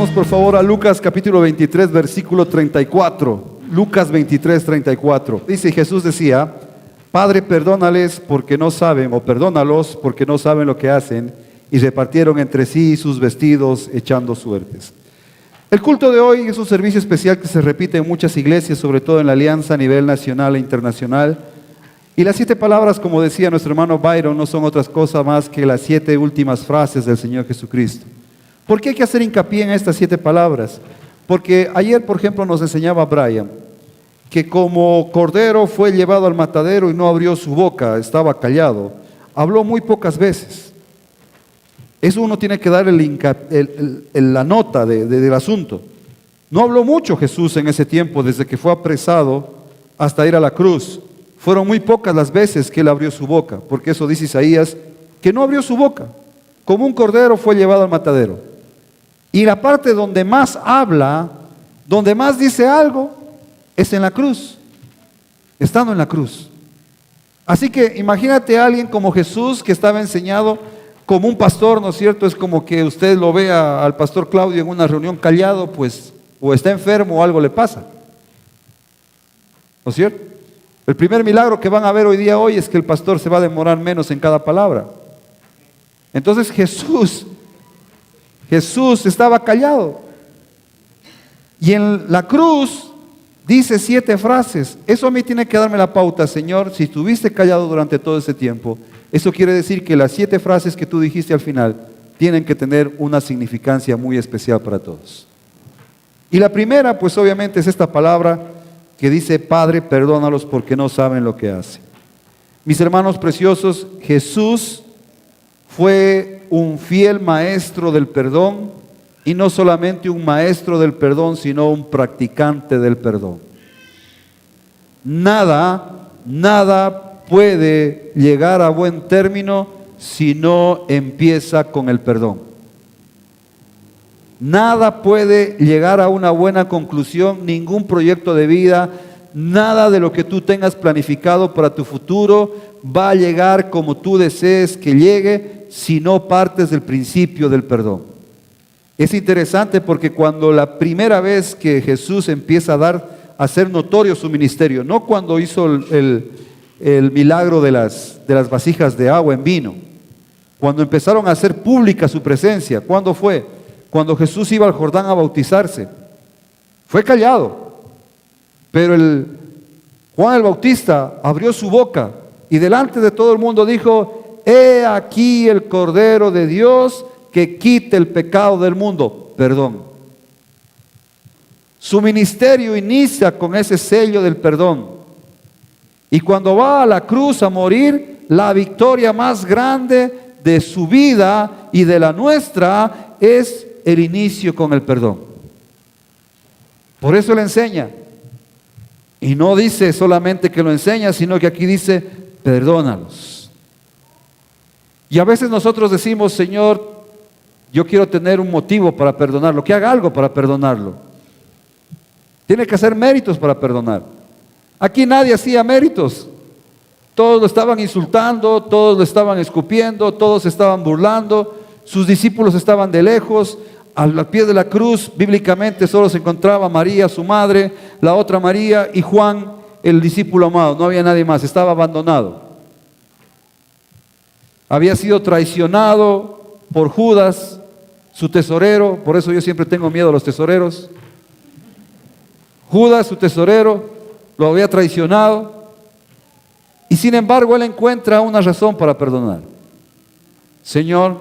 Vamos por favor a Lucas capítulo 23, versículo 34. Lucas 23, 34. Dice, Jesús decía: Padre, perdónales porque no saben, o perdónalos porque no saben lo que hacen. Y repartieron entre sí sus vestidos, echando suertes. El culto de hoy es un servicio especial que se repite en muchas iglesias, sobre todo en la Alianza a nivel nacional e internacional. Y las 7 palabras, como decía nuestro hermano Byron, no son otras cosas más que las 7 últimas frases del Señor Jesucristo. ¿Por qué hay que hacer hincapié en estas 7 palabras? Porque ayer, por ejemplo, nos enseñaba Brian que como cordero fue llevado al matadero y no abrió su boca, estaba callado. Habló muy pocas veces. Eso uno tiene que dar la nota del asunto. No habló mucho Jesús en ese tiempo, desde que fue apresado hasta ir a la cruz. Fueron muy pocas las veces que él abrió su boca, porque eso dice Isaías, que no abrió su boca. Como un cordero fue llevado al matadero. Y la parte donde más habla, donde más dice algo, es en la cruz, estando en la cruz. Así que imagínate a alguien como Jesús que estaba enseñado como un pastor, ¿no es cierto? Es como que usted lo vea al pastor Claudio en una reunión callado, pues o está enfermo o algo le pasa, ¿no es cierto? El primer milagro que van a ver hoy es que el pastor se va a demorar menos en cada palabra. Entonces Jesús estaba callado. Y en la cruz dice 7 frases. Eso a mí tiene que darme la pauta, Señor. Si estuviste callado durante todo ese tiempo, eso quiere decir que las 7 frases que tú dijiste al final tienen que tener una significancia muy especial para todos. Y la primera, pues obviamente es esta palabra que dice: Padre, perdónalos porque no saben lo que hacen. Mis hermanos preciosos, Jesús fue un fiel maestro del perdón, y no solamente un maestro del perdón, sino un practicante del perdón. Nada puede llegar a buen término si no empieza con el perdón. Nada puede llegar a una buena conclusión, ningún proyecto de vida, nada de lo que tú tengas planificado para tu futuro va a llegar como tú desees que llegue si no partes del principio del perdón. Es interesante porque cuando la primera vez que Jesús empieza a hacer notorio su ministerio, no cuando hizo el milagro de las vasijas de agua en vino, cuando empezaron a hacer pública su presencia, ¿cuándo fue? Cuando Jesús iba al Jordán a bautizarse. Fue callado, pero Juan el Bautista abrió su boca y delante de todo el mundo dijo: He aquí el Cordero de Dios que quite el pecado del mundo. Perdón. Su ministerio inicia con ese sello del perdón. Y cuando va a la cruz a morir, la victoria más grande de su vida y de la nuestra es el inicio con el perdón. Por eso le enseña. Y no dice solamente que lo enseña, sino que aquí dice: perdónalos. Y a veces nosotros decimos: Señor, yo quiero tener un motivo para perdonarlo, que haga algo para perdonarlo. Tiene que hacer méritos para perdonar. Aquí nadie hacía méritos. Todos lo estaban insultando, todos lo estaban escupiendo, todos se estaban burlando. Sus discípulos estaban de lejos. Al pie de la cruz, bíblicamente, solo se encontraba María, su madre, la otra María y Juan, el discípulo amado. No había nadie más, estaba abandonado. Había sido traicionado por Judas, su tesorero. Por eso yo siempre tengo miedo a los tesoreros. Judas, su tesorero, lo había traicionado. Y sin embargo, él encuentra una razón para perdonar. Señor,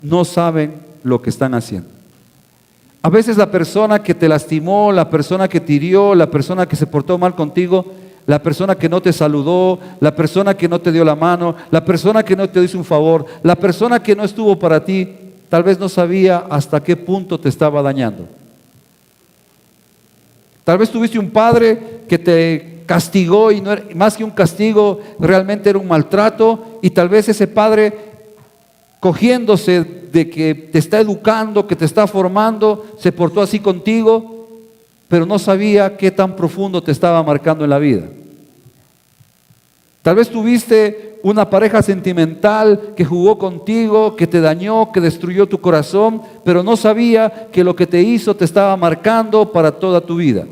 no saben lo que están haciendo. A veces la persona que te lastimó, la persona que te hirió, la persona que se portó mal contigo, la persona que no te saludó, la persona que no te dio la mano, la persona que no te hizo un favor, la persona que no estuvo para ti, tal vez no sabía hasta qué punto te estaba dañando. Tal vez tuviste un padre que te castigó y no era, más que un castigo, realmente era un maltrato, y tal vez ese padre, cogiéndose de que te está educando, que te está formando, se portó así contigo, pero no sabía qué tan profundo te estaba marcando en la vida. Tal vez tuviste una pareja sentimental que jugó contigo, que te dañó, que destruyó tu corazón, pero no sabía que lo que te hizo te estaba marcando para toda tu vida.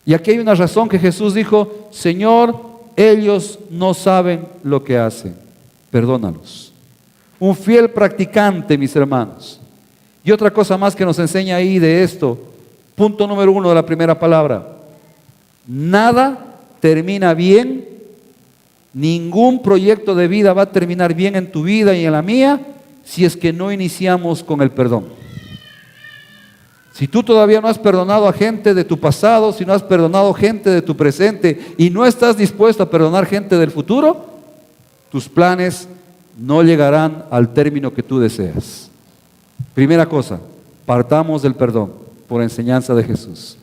Y aquí hay una razón que Jesús dijo: Señor, ellos no saben lo que hacen, perdónalos. Un fiel practicante, mis hermanos. Y otra cosa más que nos enseña ahí de esto, punto número 1 de la primera palabra: nada termina bien, ningún proyecto de vida va a terminar bien en tu vida y en la mía si es que no iniciamos con el perdón. Si tú todavía no has perdonado a gente de tu pasado, si no has perdonado gente de tu presente y no estás dispuesto a perdonar gente del futuro, tus planes no llegarán al término que tú deseas. Primera cosa, partamos del perdón por enseñanza de Jesús.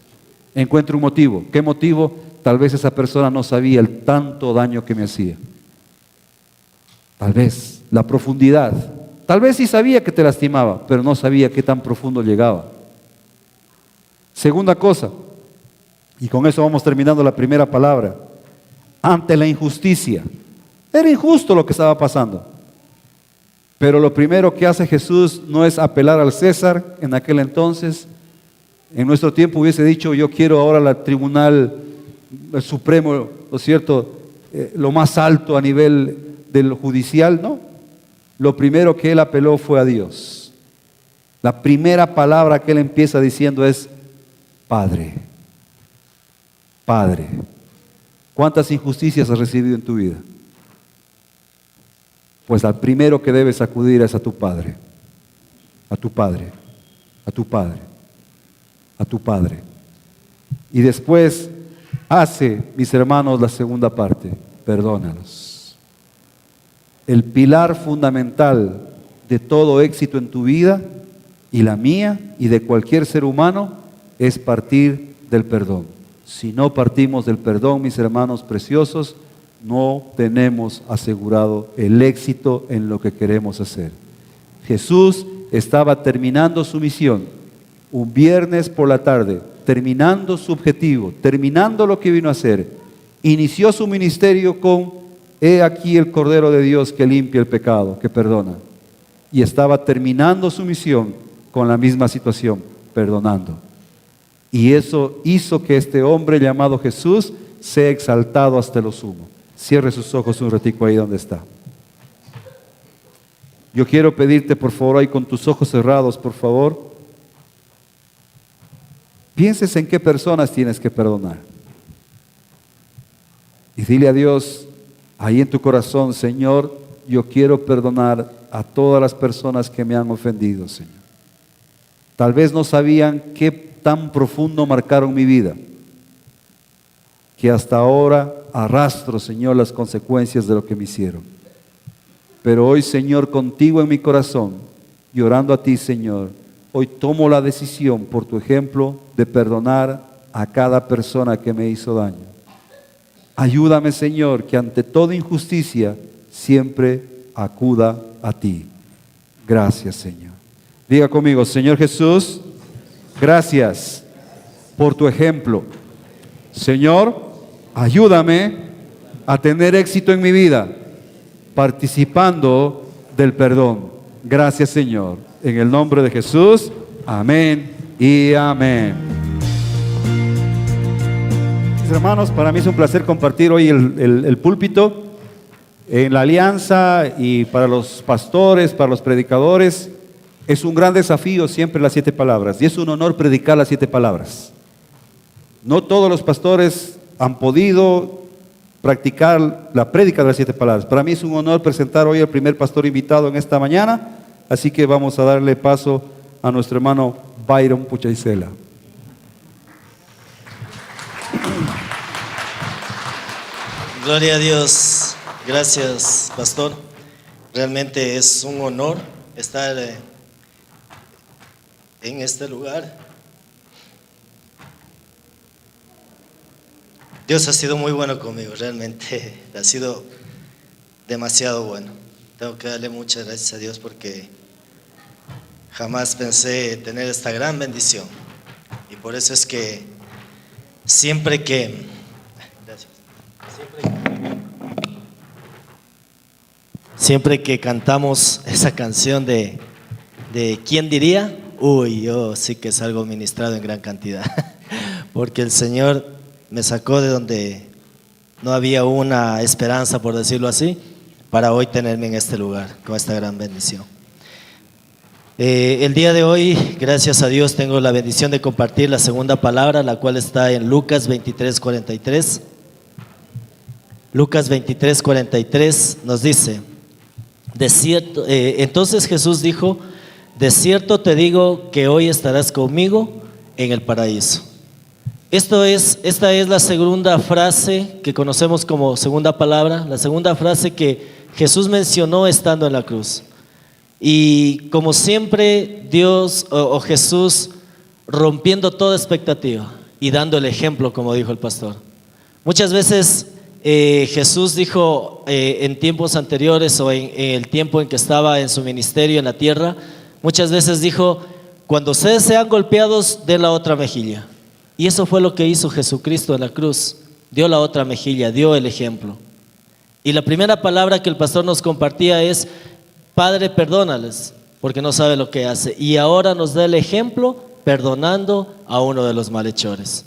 Encuentre un motivo. ¿Qué motivo? Tal vez esa persona no sabía el tanto daño que me hacía. Tal vez la profundidad. Tal vez sí sabía que te lastimaba, pero no sabía qué tan profundo llegaba. Segunda cosa, y con eso vamos terminando la primera palabra: ante la injusticia. Era injusto lo que estaba pasando. Pero lo primero que hace Jesús no es apelar al César en aquel entonces. En nuestro tiempo hubiese dicho: yo quiero ahora al tribunal supremo, ¿no es cierto?, lo más alto a nivel del judicial. No, lo primero que él apeló fue a Dios. La primera palabra que él empieza diciendo es: Padre. Padre. ¿Cuántas injusticias has recibido en tu vida? Pues al primero que debes acudir es a tu Padre. A tu Padre. A tu Padre. A tu Padre. Y después hace, mis hermanos, la segunda parte: perdónalos. El pilar fundamental de todo éxito en tu vida y la mía y de cualquier ser humano es partir del perdón. Si no partimos del perdón, mis hermanos preciosos, no tenemos asegurado el éxito en lo que queremos hacer. Jesús estaba terminando su misión un viernes por la tarde, terminando su objetivo, terminando lo que vino a hacer. Inició su ministerio con: he aquí el Cordero de Dios que limpia el pecado, que perdona. Y estaba terminando su misión con la misma situación, perdonando. Y eso hizo que este hombre llamado Jesús sea exaltado hasta lo sumo. Cierre sus ojos un ratico ahí donde está. Yo quiero pedirte, por favor, ahí con tus ojos cerrados, por favor, pienses en qué personas tienes que perdonar. Y dile a Dios ahí en tu corazón: Señor, yo quiero perdonar a todas las personas que me han ofendido, Señor. Tal vez no sabían qué tan profundo marcaron mi vida, que hasta ahora arrastro, Señor, las consecuencias de lo que me hicieron. Pero hoy, Señor, contigo en mi corazón, llorando a ti, Señor, hoy tomo la decisión, por tu ejemplo, de perdonar a cada persona que me hizo daño. Ayúdame, Señor, que ante toda injusticia siempre acuda a ti. Gracias, Señor. Diga conmigo: Señor Jesús, gracias por tu ejemplo. Señor, ayúdame a tener éxito en mi vida, participando del perdón. Gracias, Señor. En el nombre de Jesús, amén y amén. Mis hermanos, para mí es un placer compartir hoy el púlpito en la alianza, y para los pastores, para los predicadores, es un gran desafío siempre las 7 palabras, y es un honor predicar las 7 palabras. No todos los pastores han podido practicar la prédica de las 7 palabras. Para mí es un honor presentar hoy al primer pastor invitado en esta mañana, así que vamos a darle paso a nuestro hermano Byron Puchaisela. Gloria a Dios. Gracias, pastor. Realmente es un honor estar en este lugar. Dios ha sido muy bueno conmigo, realmente ha sido demasiado bueno. Tengo que darle muchas gracias a Dios porque jamás pensé tener esta gran bendición. Y por eso es que siempre que Siempre que cantamos esa canción de ¿quién diría? Uy, yo sí que salgo ministrado en gran cantidad, porque el Señor me sacó de donde no había una esperanza, por decirlo así, para hoy tenerme en este lugar, con esta gran bendición. El día de hoy, gracias a Dios, tengo la bendición de compartir la segunda palabra, la cual está en Lucas 23:43. Lucas 23:43 nos dice, de cierto, entonces Jesús dijo, de cierto te digo que hoy estarás conmigo en el paraíso. Esta es la segunda frase que conocemos como segunda palabra, la segunda frase que Jesús mencionó estando en la cruz. Y como siempre, Dios o Jesús rompiendo toda expectativa y dando el ejemplo, como dijo el pastor. Muchas veces Jesús dijo en tiempos anteriores o en el tiempo en que estaba en su ministerio en la tierra, muchas veces dijo, cuando ustedes sean golpeados, den la otra mejilla. Y eso fue lo que hizo Jesucristo en la cruz, dio la otra mejilla, dio el ejemplo. Y la primera palabra que el pastor nos compartía es, Padre, perdónales, porque no sabe lo que hace. Y ahora nos da el ejemplo perdonando a uno de los malhechores.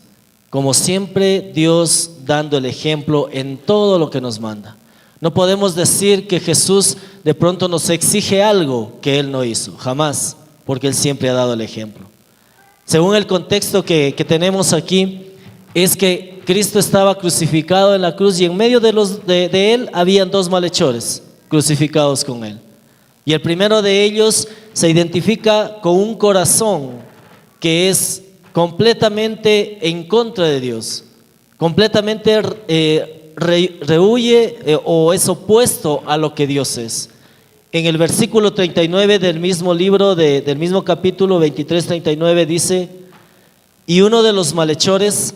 Como siempre, Dios dando el ejemplo en todo lo que nos manda. No podemos decir que Jesús de pronto nos exige algo que Él no hizo, jamás, porque Él siempre ha dado el ejemplo. Según el contexto que tenemos aquí, es que Cristo estaba crucificado en la cruz y en medio de Él habían dos malhechores crucificados con Él. Y el primero de ellos se identifica con un corazón que es completamente en contra de Dios, completamente rehuye o es opuesto a lo que Dios es. En el versículo 39 del mismo libro, del mismo capítulo 23:39 dice, y uno de los malhechores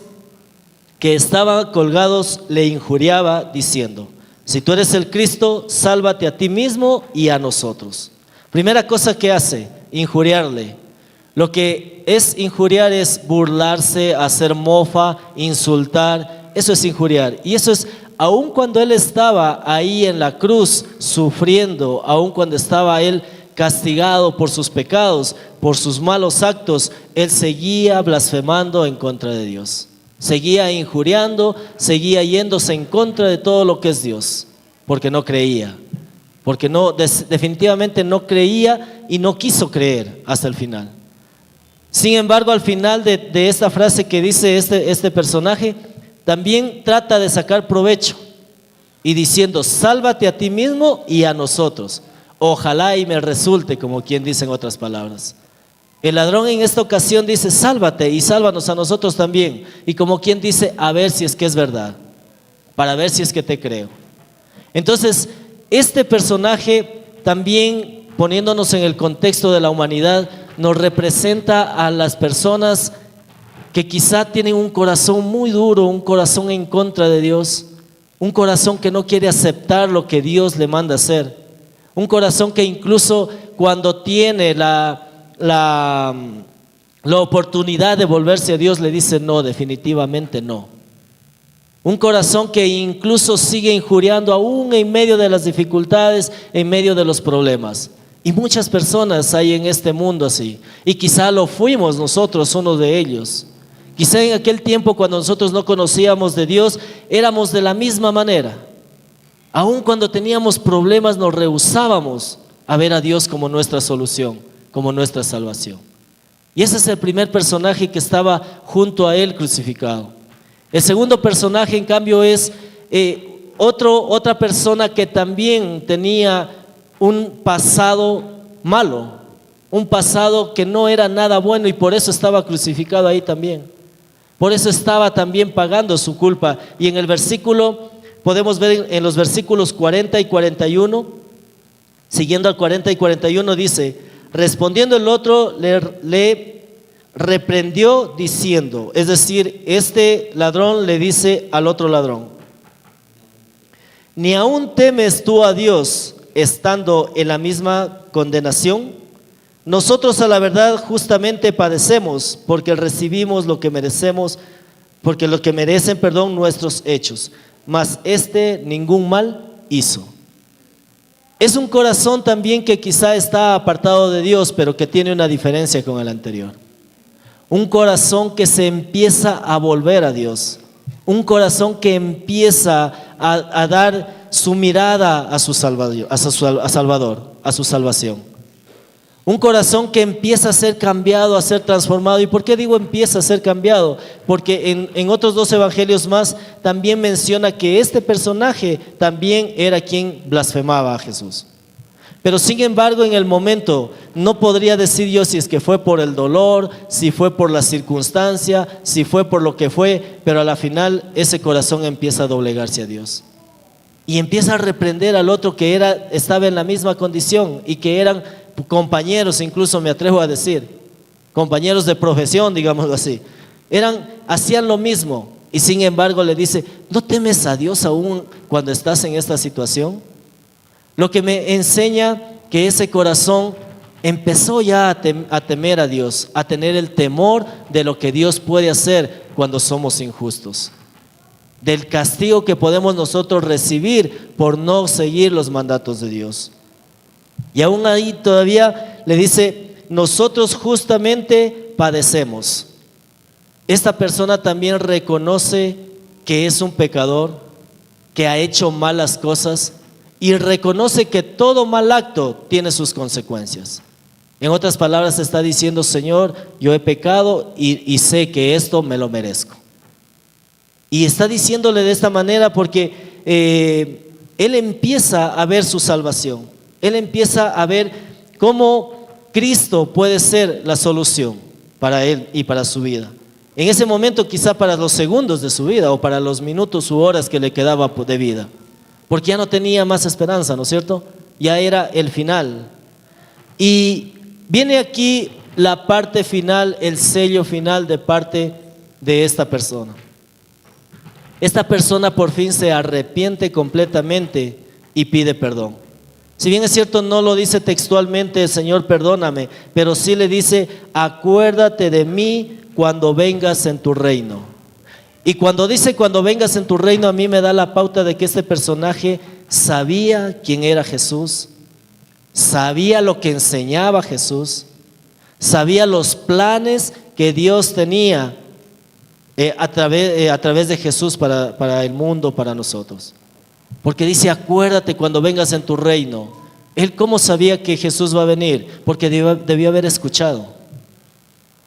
que estaban colgados le injuriaba diciendo, si tú eres el Cristo, sálvate a ti mismo y a nosotros. Primera cosa que hace, injuriarle. Lo que es injuriar es burlarse, hacer mofa, insultar, eso es injuriar. Y eso es, aun cuando Él estaba ahí en la cruz sufriendo, aun cuando estaba Él castigado por sus pecados, por sus malos actos, Él seguía blasfemando en contra de Dios. Seguía injuriando, seguía yéndose en contra de todo lo que es Dios, porque no creía, porque definitivamente no creía y no quiso creer hasta el final. Sin embargo, al final de esta frase que dice este personaje, también trata de sacar provecho y diciendo, sálvate a ti mismo y a nosotros. Ojalá y me resulte, como quien dice en otras palabras. El ladrón en esta ocasión dice, sálvate y sálvanos a nosotros también. Y como quien dice, a ver si es que es verdad, para ver si es que te creo. Entonces, este personaje también, poniéndonos en el contexto de la humanidad, nos representa a las personas que quizá tienen un corazón muy duro, un corazón en contra de Dios, un corazón que no quiere aceptar lo que Dios le manda hacer, un corazón que incluso cuando tiene la oportunidad de volverse a Dios le dice no, definitivamente no. Un corazón que incluso sigue injuriando aún en medio de las dificultades, en medio de los problemas. Y muchas personas hay en este mundo así. Y quizá lo fuimos nosotros, uno de ellos. Quizá en aquel tiempo cuando nosotros no conocíamos de Dios, éramos de la misma manera. Aún cuando teníamos problemas nos rehusábamos a ver a Dios como nuestra solución, como nuestra salvación. Y ese es el primer personaje que estaba junto a Él crucificado. El segundo personaje, en cambio, es otra persona que también tenía un pasado malo, un pasado que no era nada bueno y por eso estaba crucificado ahí también. Por eso estaba también pagando su culpa. Y en el versículo, podemos ver en los versículos 40 y 41, siguiendo al 40 y 41 dice, respondiendo el otro le reprendió diciendo, es decir, este ladrón le dice al otro ladrón, ¿ni aún temes tú a Dios estando en la misma condenación? Nosotros a la verdad justamente padecemos porque recibimos lo que merecemos, porque lo que merecen, nuestros hechos, mas ningún mal hizo. Es un corazón también que quizá está apartado de Dios, pero que tiene una diferencia con el anterior. Un corazón que se empieza a volver a Dios. Un corazón que empieza a dar su mirada a su Salvador, a su salvación. Un corazón que empieza a ser cambiado, a ser transformado. ¿Y por qué digo empieza a ser cambiado? Porque en otros 2 evangelios más también menciona que este personaje también era quien blasfemaba a Jesús. Pero sin embargo, en el momento no podría decir yo si es que fue por el dolor, si fue por la circunstancia, si fue por lo que fue, pero a la final ese corazón empieza a doblegarse a Dios. Y empieza a reprender al otro que estaba en la misma condición y que eran compañeros, incluso me atrevo a decir, compañeros de profesión, digámoslo así. Hacían lo mismo y sin embargo le dice, ¿no temes a Dios aún cuando estás en esta situación? Lo que me enseña que ese corazón empezó ya a temer a Dios, a tener el temor de lo que Dios puede hacer cuando somos injustos, del castigo que podemos nosotros recibir por no seguir los mandatos de Dios. Y aún ahí todavía le dice, nosotros justamente padecemos. Esta persona también reconoce que es un pecador, que ha hecho malas cosas y reconoce que todo mal acto tiene sus consecuencias. En otras palabras está diciendo, Señor, yo he pecado y sé que esto me lo merezco. Y está diciéndole de esta manera porque él empieza a ver su salvación. Él empieza a ver cómo Cristo puede ser la solución para él y para su vida. En ese momento quizá para los segundos de su vida o para los minutos u horas que le quedaba de vida. Porque ya no tenía más esperanza, ¿no es cierto? Ya era el final. Y viene aquí la parte final, el sello final de parte de esta persona. Esta persona por fin se arrepiente completamente y pide perdón. Si bien es cierto, no lo dice textualmente, Señor, perdóname, pero sí le dice, acuérdate de mí cuando vengas en tu reino. Y cuando dice cuando vengas en tu reino, a mí me da la pauta de que este personaje sabía quién era Jesús, sabía lo que enseñaba Jesús, sabía los planes que Dios tenía a través de Jesús para el mundo, para nosotros. Porque dice, acuérdate cuando vengas en tu reino. Él cómo sabía que Jesús va a venir, porque debió haber escuchado.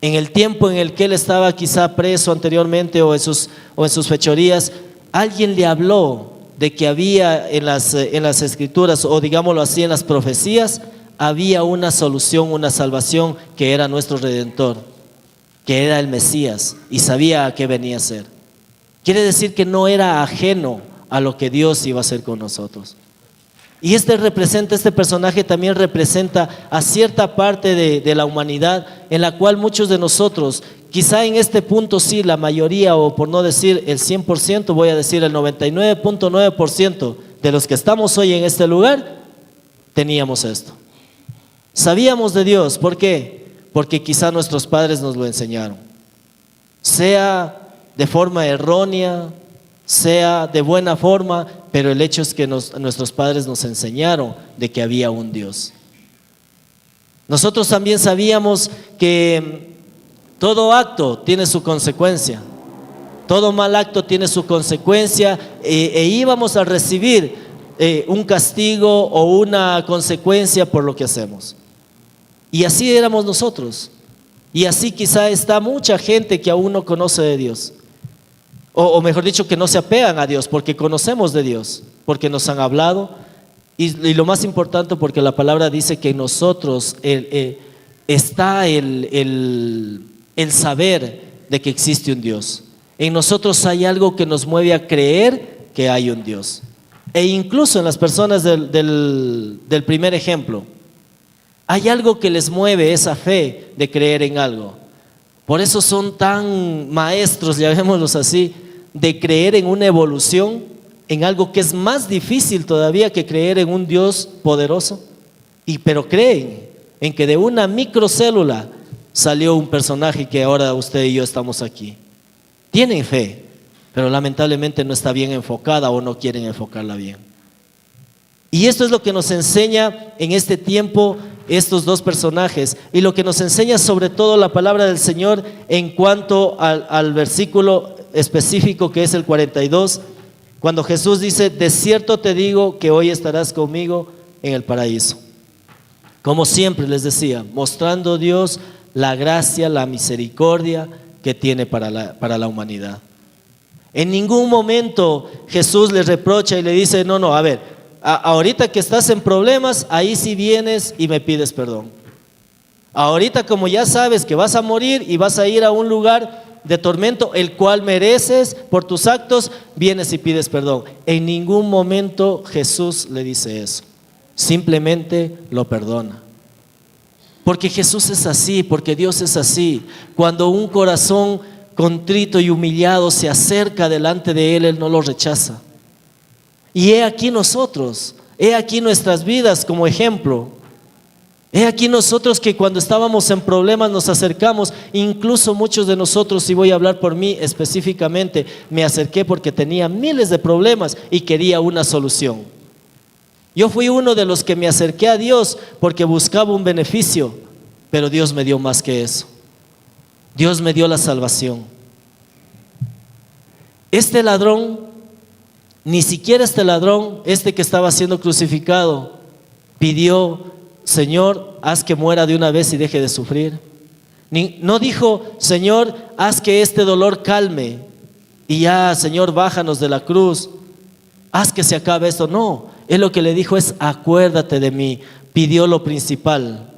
En el tiempo en el que él estaba quizá preso anteriormente o en sus fechorías, alguien le habló de que había en las escrituras, o digámoslo así, en las profecías, había una solución, una salvación, que era nuestro Redentor, que era el Mesías, y sabía a qué venía a ser. Quiere decir que no era ajeno a lo que Dios iba a hacer con nosotros. Y este personaje también representa a cierta parte de la humanidad, en la cual muchos de nosotros, quizá en este punto sí, la mayoría, o por no decir el 100%, voy a decir el 99.9% de los que estamos hoy en este lugar, teníamos esto. Sabíamos de Dios, ¿por qué? Porque quizá nuestros padres nos lo enseñaron, sea de forma errónea, sea de buena forma, pero el hecho es que nuestros padres nos enseñaron de que había un Dios. Nosotros también sabíamos que todo acto tiene su consecuencia, todo mal acto tiene su consecuencia, e íbamos a recibir un castigo o una consecuencia por lo que hacemos. Y así éramos nosotros, y así quizá está mucha gente que aún no conoce de Dios. O mejor dicho, que no se apegan a Dios, porque conocemos de Dios, porque nos han hablado, y lo más importante, porque la palabra dice que en nosotros está el saber de que existe un Dios. En nosotros hay algo que nos mueve a creer que hay un Dios. E incluso en las personas del primer ejemplo, hay algo que les mueve esa fe de creer en algo. Por eso son tan maestros, llamémoslos así, de creer en una evolución, en algo que es más difícil todavía que creer en un Dios poderoso. Pero creen en que de una microcélula salió un personaje que ahora usted y yo estamos aquí. Tienen fe, pero lamentablemente no está bien enfocada o no quieren enfocarla bien. Y esto es lo que nos enseña en este tiempo estos dos personajes, y lo que nos enseña sobre todo la palabra del Señor en cuanto al versículo específico que es el 42, cuando Jesús dice: de cierto te digo que hoy estarás conmigo en el paraíso. Como siempre les decía, mostrando Dios la gracia, la misericordia que tiene para la humanidad. En ningún momento Jesús le reprocha y le dice: no, a ver, ahorita que estás en problemas, ahí sí vienes y me pides perdón. Ahorita, como ya sabes que vas a morir y vas a ir a un lugar de tormento, el cual mereces por tus actos, vienes y pides perdón. En ningún momento Jesús le dice eso, simplemente lo perdona. Porque Jesús es así, porque Dios es así. Cuando un corazón contrito y humillado se acerca delante de Él, Él no lo rechaza. Y he aquí nosotros, he aquí nuestras vidas como ejemplo. He aquí nosotros que cuando estábamos en problemas nos acercamos, incluso muchos de nosotros, y voy a hablar por mí específicamente, me acerqué porque tenía miles de problemas y quería una solución. Yo fui uno de los que me acerqué a Dios porque buscaba un beneficio, pero Dios me dio más que eso. Dios me dio la salvación. Este ladrón, ni siquiera este ladrón, este que estaba siendo crucificado, pidió: Señor, haz que muera de una vez y deje de sufrir. No dijo: Señor, haz que este dolor calme y ya, Señor, bájanos de la cruz, haz que se acabe esto. No, Él lo que le dijo es: acuérdate de mí. Pidió lo principal,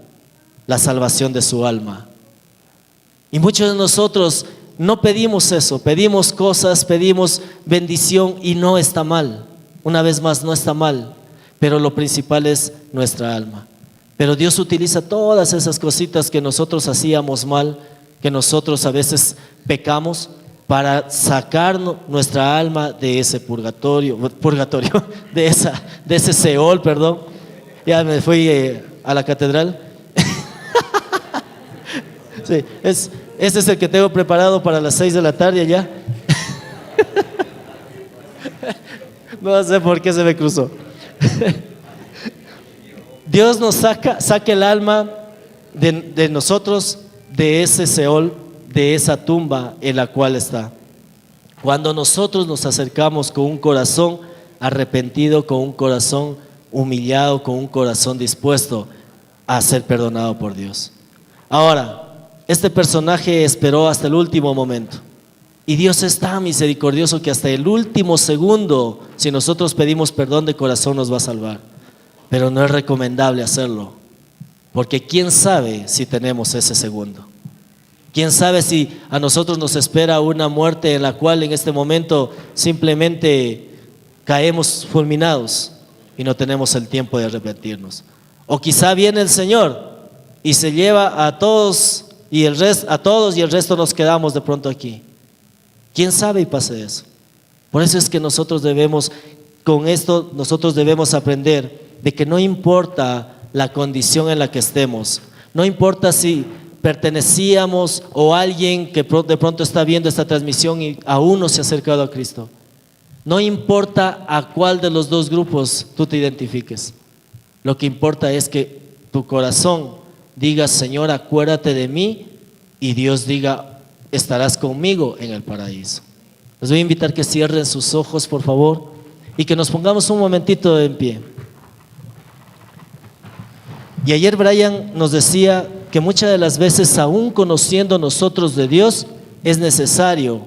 la salvación de su alma. Y muchos de nosotros no pedimos eso, pedimos cosas, pedimos bendición, y no está mal. Una vez más, no está mal, pero lo principal es nuestra alma. Pero Dios utiliza todas esas cositas que nosotros hacíamos mal, que nosotros a veces pecamos, para sacar nuestra alma de ese purgatorio, de ese Seol, perdón. Ya me fui a la catedral. Sí, este es el que tengo preparado para las 6 de la tarde allá. No sé por qué se me cruzó. Dios nos saca el alma de nosotros de ese Seol, de esa tumba en la cual está. Cuando nosotros nos acercamos con un corazón arrepentido, con un corazón humillado, con un corazón dispuesto a ser perdonado por Dios. Ahora, este personaje esperó hasta el último momento. Y Dios es tan misericordioso que hasta el último segundo, si nosotros pedimos perdón de corazón, nos va a salvar. Pero no es recomendable hacerlo, porque quién sabe si tenemos ese segundo. Quién sabe si a nosotros nos espera una muerte en la cual en este momento simplemente caemos fulminados y no tenemos el tiempo de arrepentirnos. O quizá viene el Señor y se lleva a todos y el resto nos quedamos de pronto aquí. ¿Quién sabe y pase eso? Por eso es que nosotros debemos aprender de que no importa la condición en la que estemos, no importa si pertenecíamos o alguien que de pronto está viendo esta transmisión y aún no se ha acercado a Cristo. No importa a cuál de los dos grupos tú te identifiques. Lo que importa es que tu corazón diga: Señor, acuérdate de mí, y Dios diga: estarás conmigo en el paraíso. Les voy a invitar que cierren sus ojos, por favor, y que nos pongamos un momentito en pie. Y ayer Brian nos decía que muchas de las veces, aún conociendo nosotros de Dios, es necesario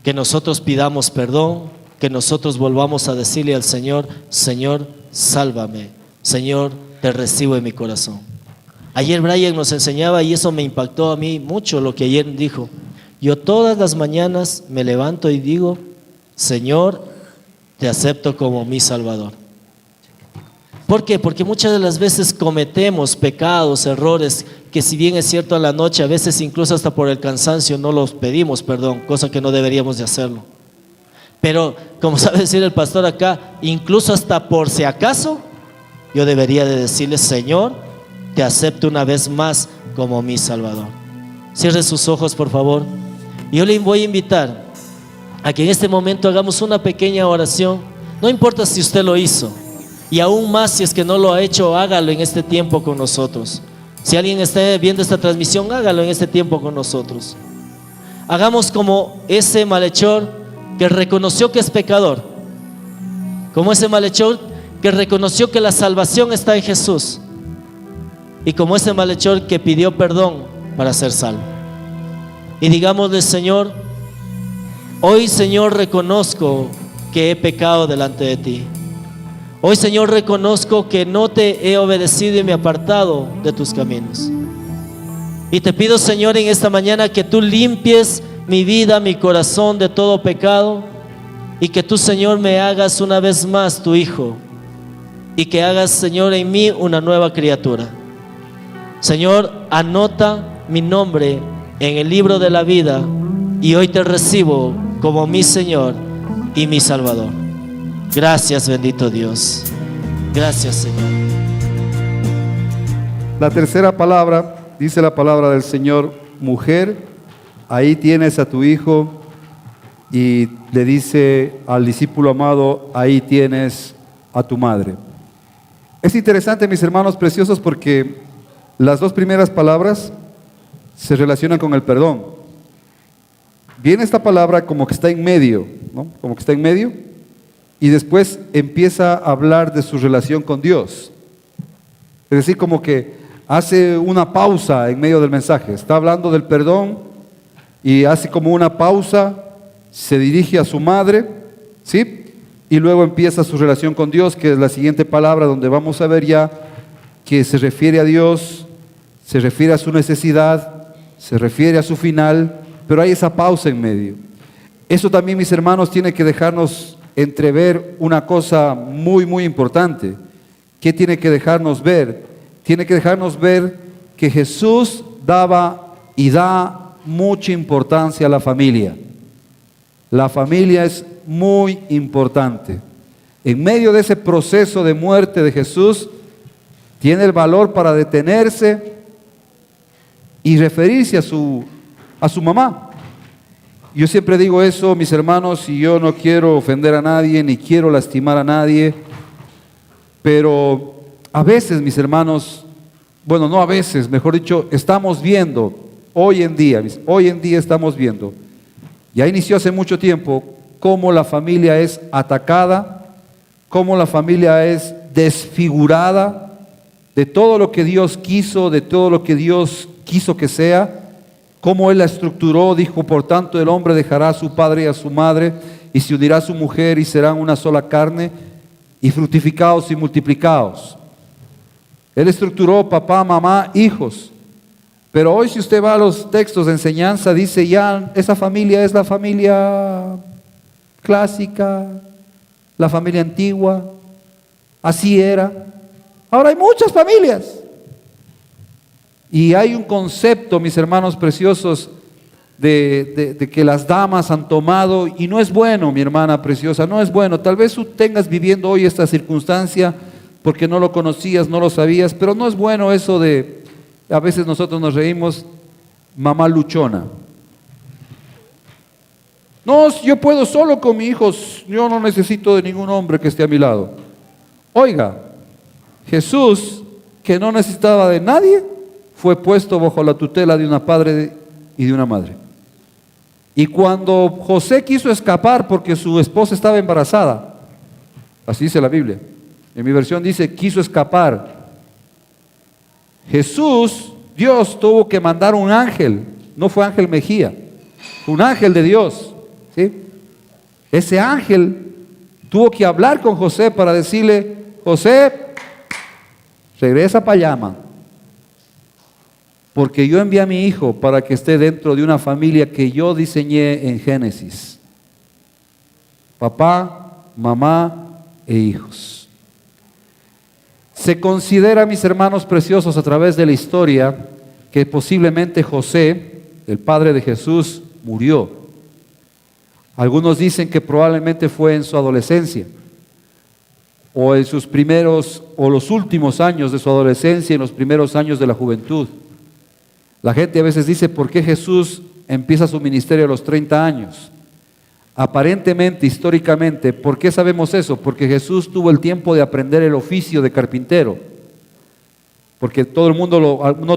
que nosotros pidamos perdón, que nosotros volvamos a decirle al Señor: Señor, sálvame, Señor, te recibo en mi corazón. Ayer Brian nos enseñaba, y eso me impactó a mí mucho, lo que ayer dijo: yo todas las mañanas me levanto y digo: Señor, te acepto como mi Salvador. ¿Por qué? Porque muchas de las veces cometemos pecados, errores, que si bien es cierto a la noche, a veces incluso hasta por el cansancio no los pedimos perdón, cosa que no deberíamos de hacerlo. Pero como sabe decir el pastor acá, incluso hasta por si acaso, yo debería de decirle: Señor, te acepto una vez más como mi Salvador. Cierre sus ojos, por favor. Yo le voy a invitar a que en este momento hagamos una pequeña oración. No importa si usted lo hizo, Y aún más, si es que no lo ha hecho, hágalo en este tiempo con nosotros. Si alguien está viendo esta transmisión, hágalo en este tiempo con nosotros. Hagamos como ese malhechor que reconoció que es pecador, como ese malhechor que reconoció que la salvación está en Jesús, y como ese malhechor que pidió perdón para ser salvo. Y digámosle: Señor, hoy, Señor, reconozco que he pecado delante de ti. Hoy, Señor, reconozco que no te he obedecido y me he apartado de tus caminos. Y te pido, Señor, en esta mañana que tú limpies mi vida, mi corazón de todo pecado, y que tú, Señor, me hagas una vez más tu hijo, y que hagas, Señor, en mí una nueva criatura. Señor, anota mi nombre en el libro de la vida, y hoy te recibo como mi Señor y mi Salvador. Gracias, bendito Dios. Gracias, Señor. La tercera palabra, dice la palabra del Señor: mujer, ahí tienes a tu hijo. Y le dice al discípulo amado: ahí tienes a tu madre. Es interesante, mis hermanos preciosos, porque las dos primeras palabras se relacionan con el perdón. Viene esta palabra como que está en medio, ¿no? Como que está en medio, y después empieza a hablar de su relación con Dios. Es decir, como que hace una pausa en medio del mensaje. Está hablando del perdón y hace como una pausa, se dirige a su madre, ¿sí? Y luego empieza su relación con Dios, que es la siguiente palabra, donde vamos a ver ya que se refiere a Dios, se refiere a su necesidad, se refiere a su final, pero hay esa pausa en medio. Eso también, mis hermanos, tiene que dejarnos entrever una cosa muy, muy importante. ¿Qué tiene que dejarnos ver? Tiene que dejarnos ver que Jesús daba y da mucha importancia a la familia. La familia es muy importante. En medio de ese proceso de muerte de Jesús, tiene el valor para detenerse y referirse a su mamá. Yo siempre digo eso, mis hermanos, y yo no quiero ofender a nadie, ni quiero lastimar a nadie, pero a veces, mis hermanos, bueno, no a veces, mejor dicho, estamos viendo, hoy en día estamos viendo, ya inició hace mucho tiempo, cómo la familia es atacada, cómo la familia es desfigurada de todo lo que Dios quiso, de todo lo que Dios quiso que sea, cómo Él la estructuró. Dijo: por tanto el hombre dejará a su padre y a su madre y se unirá a su mujer y serán una sola carne, y fructificaos y multiplicaos. Él estructuró papá, mamá, hijos. Pero hoy, si usted va a los textos de enseñanza, dice ya esa familia es la familia clásica, la familia antigua, así era. Ahora hay muchas familias. Y hay un concepto, mis hermanos preciosos, de que las damas han tomado, y no es bueno, mi hermana preciosa, no es bueno. Tal vez tú tengas viviendo hoy esta circunstancia porque no lo conocías, no lo sabías, pero no es bueno eso de, a veces nosotros nos reímos, mamá luchona. No, yo puedo solo con mis hijos, yo no necesito de ningún hombre que esté a mi lado. Oiga, Jesús, que no necesitaba de nadie, fue puesto bajo la tutela de una padre y de una madre. Y cuando José quiso escapar porque su esposa estaba embarazada, así dice la Biblia, en mi versión dice quiso escapar, Jesús, Dios tuvo que mandar un ángel, no fue Ángel Mejía, un ángel de Dios, ¿sí? Ese ángel tuvo que hablar con José para decirle: José, regresa para allá, man, porque yo envié a mi hijo para que esté dentro de una familia que yo diseñé en Génesis. Papá, mamá e hijos. Se considera, mis hermanos preciosos, a través de la historia, que posiblemente José, el padre de Jesús, murió. Algunos dicen que probablemente fue en su adolescencia, o en sus primeros, o los últimos años de su adolescencia, en los primeros años de la juventud. La gente a veces dice: ¿por qué Jesús empieza su ministerio a los 30 años? Aparentemente, históricamente, ¿por qué sabemos eso? Porque Jesús tuvo el tiempo de aprender el oficio de carpintero. Porque no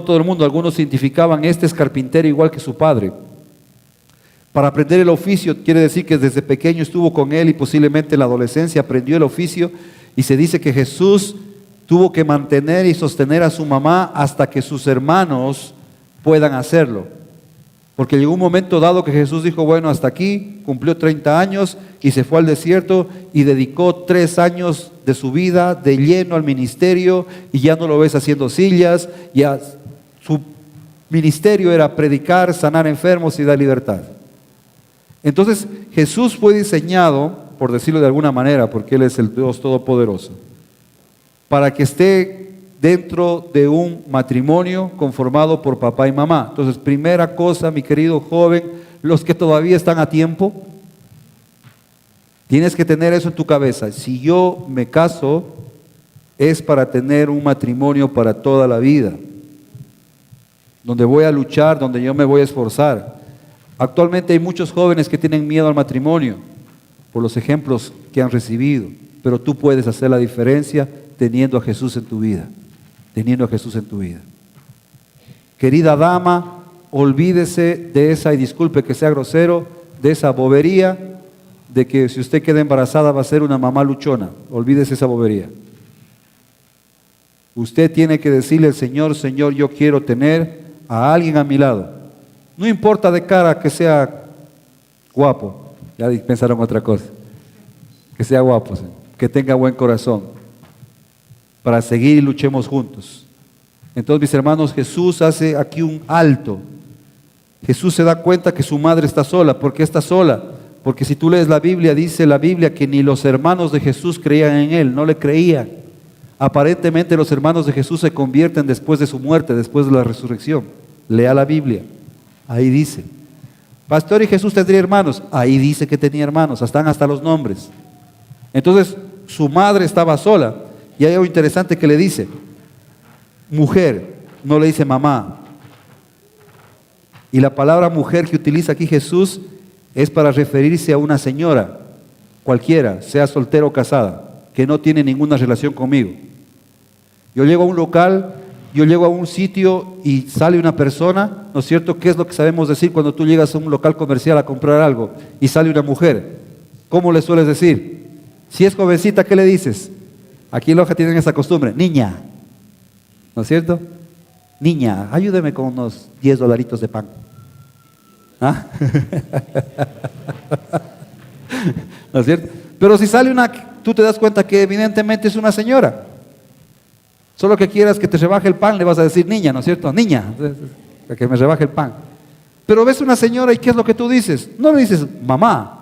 todo el mundo, algunos identificaban, este es carpintero igual que su padre. Para aprender el oficio quiere decir que desde pequeño estuvo con él y posiblemente en la adolescencia aprendió el oficio, y se dice que Jesús tuvo que mantener y sostener a su mamá hasta que sus hermanos puedan hacerlo. Porque llegó un momento dado que Jesús dijo, bueno, hasta aquí, cumplió 30 años y se fue al desierto y dedicó 3 años de su vida de lleno al ministerio, y ya no lo ves haciendo sillas, ya su ministerio era predicar, sanar enfermos y dar libertad. Entonces Jesús fue diseñado, por decirlo de alguna manera, porque Él es el Dios Todopoderoso, para que esté dentro de un matrimonio conformado por papá y mamá. Entonces, primera cosa, mi querido joven, los que todavía están a tiempo, tienes que tener eso en tu cabeza. Si yo me caso, es para tener un matrimonio para toda la vida, donde voy a luchar, donde yo me voy a esforzar. Actualmente hay muchos jóvenes que tienen miedo al matrimonio por los ejemplos que han recibido, pero tú puedes hacer la diferencia teniendo a Jesús en tu vida. Teniendo a Jesús en tu vida. Querida dama, olvídese de esa, y disculpe que sea grosero, de esa bobería de que si usted queda embarazada va a ser una mamá luchona. Olvídese esa bobería. Usted tiene que decirle al Señor, Señor, yo quiero tener a alguien a mi lado. No importa de cara que sea guapo, ya pensaron otra cosa, que sea guapo, que tenga buen corazón, para seguir y luchemos juntos. Entonces, mis hermanos, Jesús hace aquí un alto. Jesús se da cuenta que su madre está sola. ¿Por qué está sola? Porque si tú lees la Biblia, dice la Biblia que ni los hermanos de Jesús creían en Él, no le creían. Aparentemente los hermanos de Jesús se convierten después de su muerte, después de la resurrección. Lea la Biblia, ahí dice. Pastor, ¿y Jesús tendría hermanos? Ahí dice que tenía hermanos, están hasta los nombres. Entonces, su madre estaba sola. Y hay algo interesante que le dice, mujer, no le dice mamá. Y la palabra mujer que utiliza aquí Jesús es para referirse a una señora, cualquiera, sea soltera o casada, que no tiene ninguna relación conmigo. Yo llego a un local, yo llego a un sitio y sale una persona, ¿no es cierto? ¿Qué es lo que sabemos decir cuando tú llegas a un local comercial a comprar algo y sale una mujer? ¿Cómo le sueles decir? Si es jovencita, ¿qué le dices? Aquí en Loja tienen esa costumbre, niña, ¿no es cierto? Niña, ayúdeme con unos $10 de pan. ¿Ah? ¿No es cierto? Pero si sale una, tú te das cuenta que evidentemente es una señora. Solo que quieras que te rebaje el pan, le vas a decir niña, ¿no es cierto? Niña, que me rebaje el pan. Pero ves una señora y ¿qué es lo que tú dices? No le dices mamá.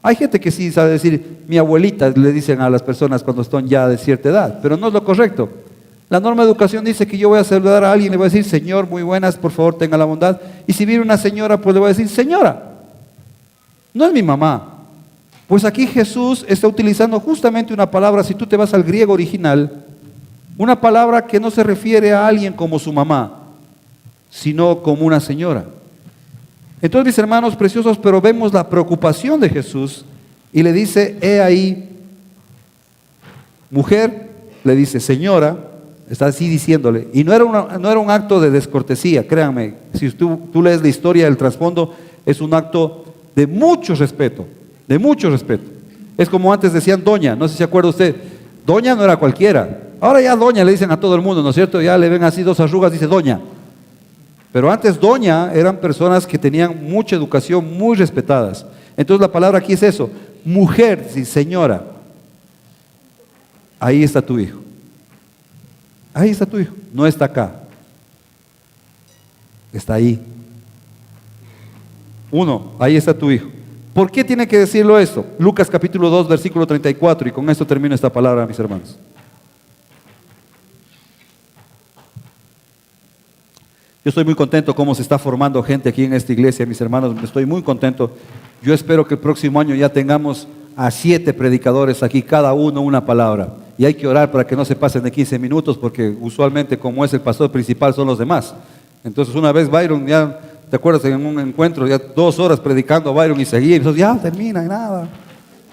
Hay gente que sí sabe decir, mi abuelita, le dicen a las personas cuando están ya de cierta edad, pero no es lo correcto. La norma de educación dice que yo voy a saludar a alguien, le voy a decir, señor, muy buenas, por favor, tenga la bondad. Y si viene una señora, pues le voy a decir, señora, no es mi mamá. Pues aquí Jesús está utilizando justamente una palabra, si tú te vas al griego original, una palabra que no se refiere a alguien como su mamá, sino como una señora. Entonces, mis hermanos preciosos, pero vemos la preocupación de Jesús y le dice, he ahí, mujer, le dice, señora, está así diciéndole, y no era un acto de descortesía, créanme, si tú lees la historia del trasfondo, es un acto de mucho respeto, de mucho respeto. Es como antes decían doña, no sé si se acuerda usted, doña no era cualquiera, ahora ya doña le dicen a todo el mundo, ¿no es cierto? Ya le ven así 2 arrugas, dice doña. Pero antes doña eran personas que tenían mucha educación, muy respetadas. Entonces la palabra aquí es eso, mujer, sí, señora, ahí está tu hijo. Ahí está tu hijo, no está acá, está ahí. 1, ahí está tu hijo. ¿Por qué tiene que decirlo esto? Lucas capítulo 2, versículo 34, y con esto termino esta palabra, mis hermanos. Yo estoy muy contento cómo se está formando gente aquí en esta iglesia, mis hermanos, estoy muy contento. Yo espero que el próximo año ya tengamos a 7 predicadores aquí, cada uno una palabra. Y hay que orar para que no se pasen de 15 minutos, porque usualmente como es el pastor principal son los demás. Entonces una vez Byron ya ¿te acuerdas? En un encuentro, ya 2 horas predicando a Byron y seguía, y nosotros, ya termina y nada.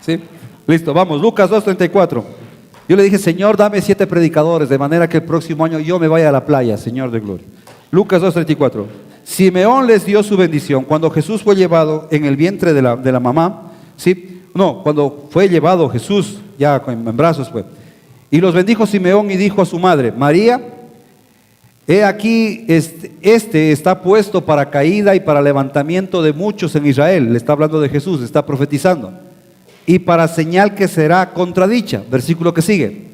¿Sí? Listo, vamos, Lucas 2:34. Yo le dije, Señor, dame 7 predicadores, de manera que el próximo año yo me vaya a la playa, Señor de gloria. Lucas 2:34. Simeón les dio su bendición. Cuando Jesús fue llevado en el vientre de la mamá, ¿sí? No, cuando fue llevado Jesús, ya en brazos fue. Y los bendijo Simeón y dijo a su madre, María, he aquí, este está puesto para caída y para levantamiento de muchos en Israel. Le está hablando de Jesús, está profetizando. Y para señal que será contradicha. Versículo que sigue.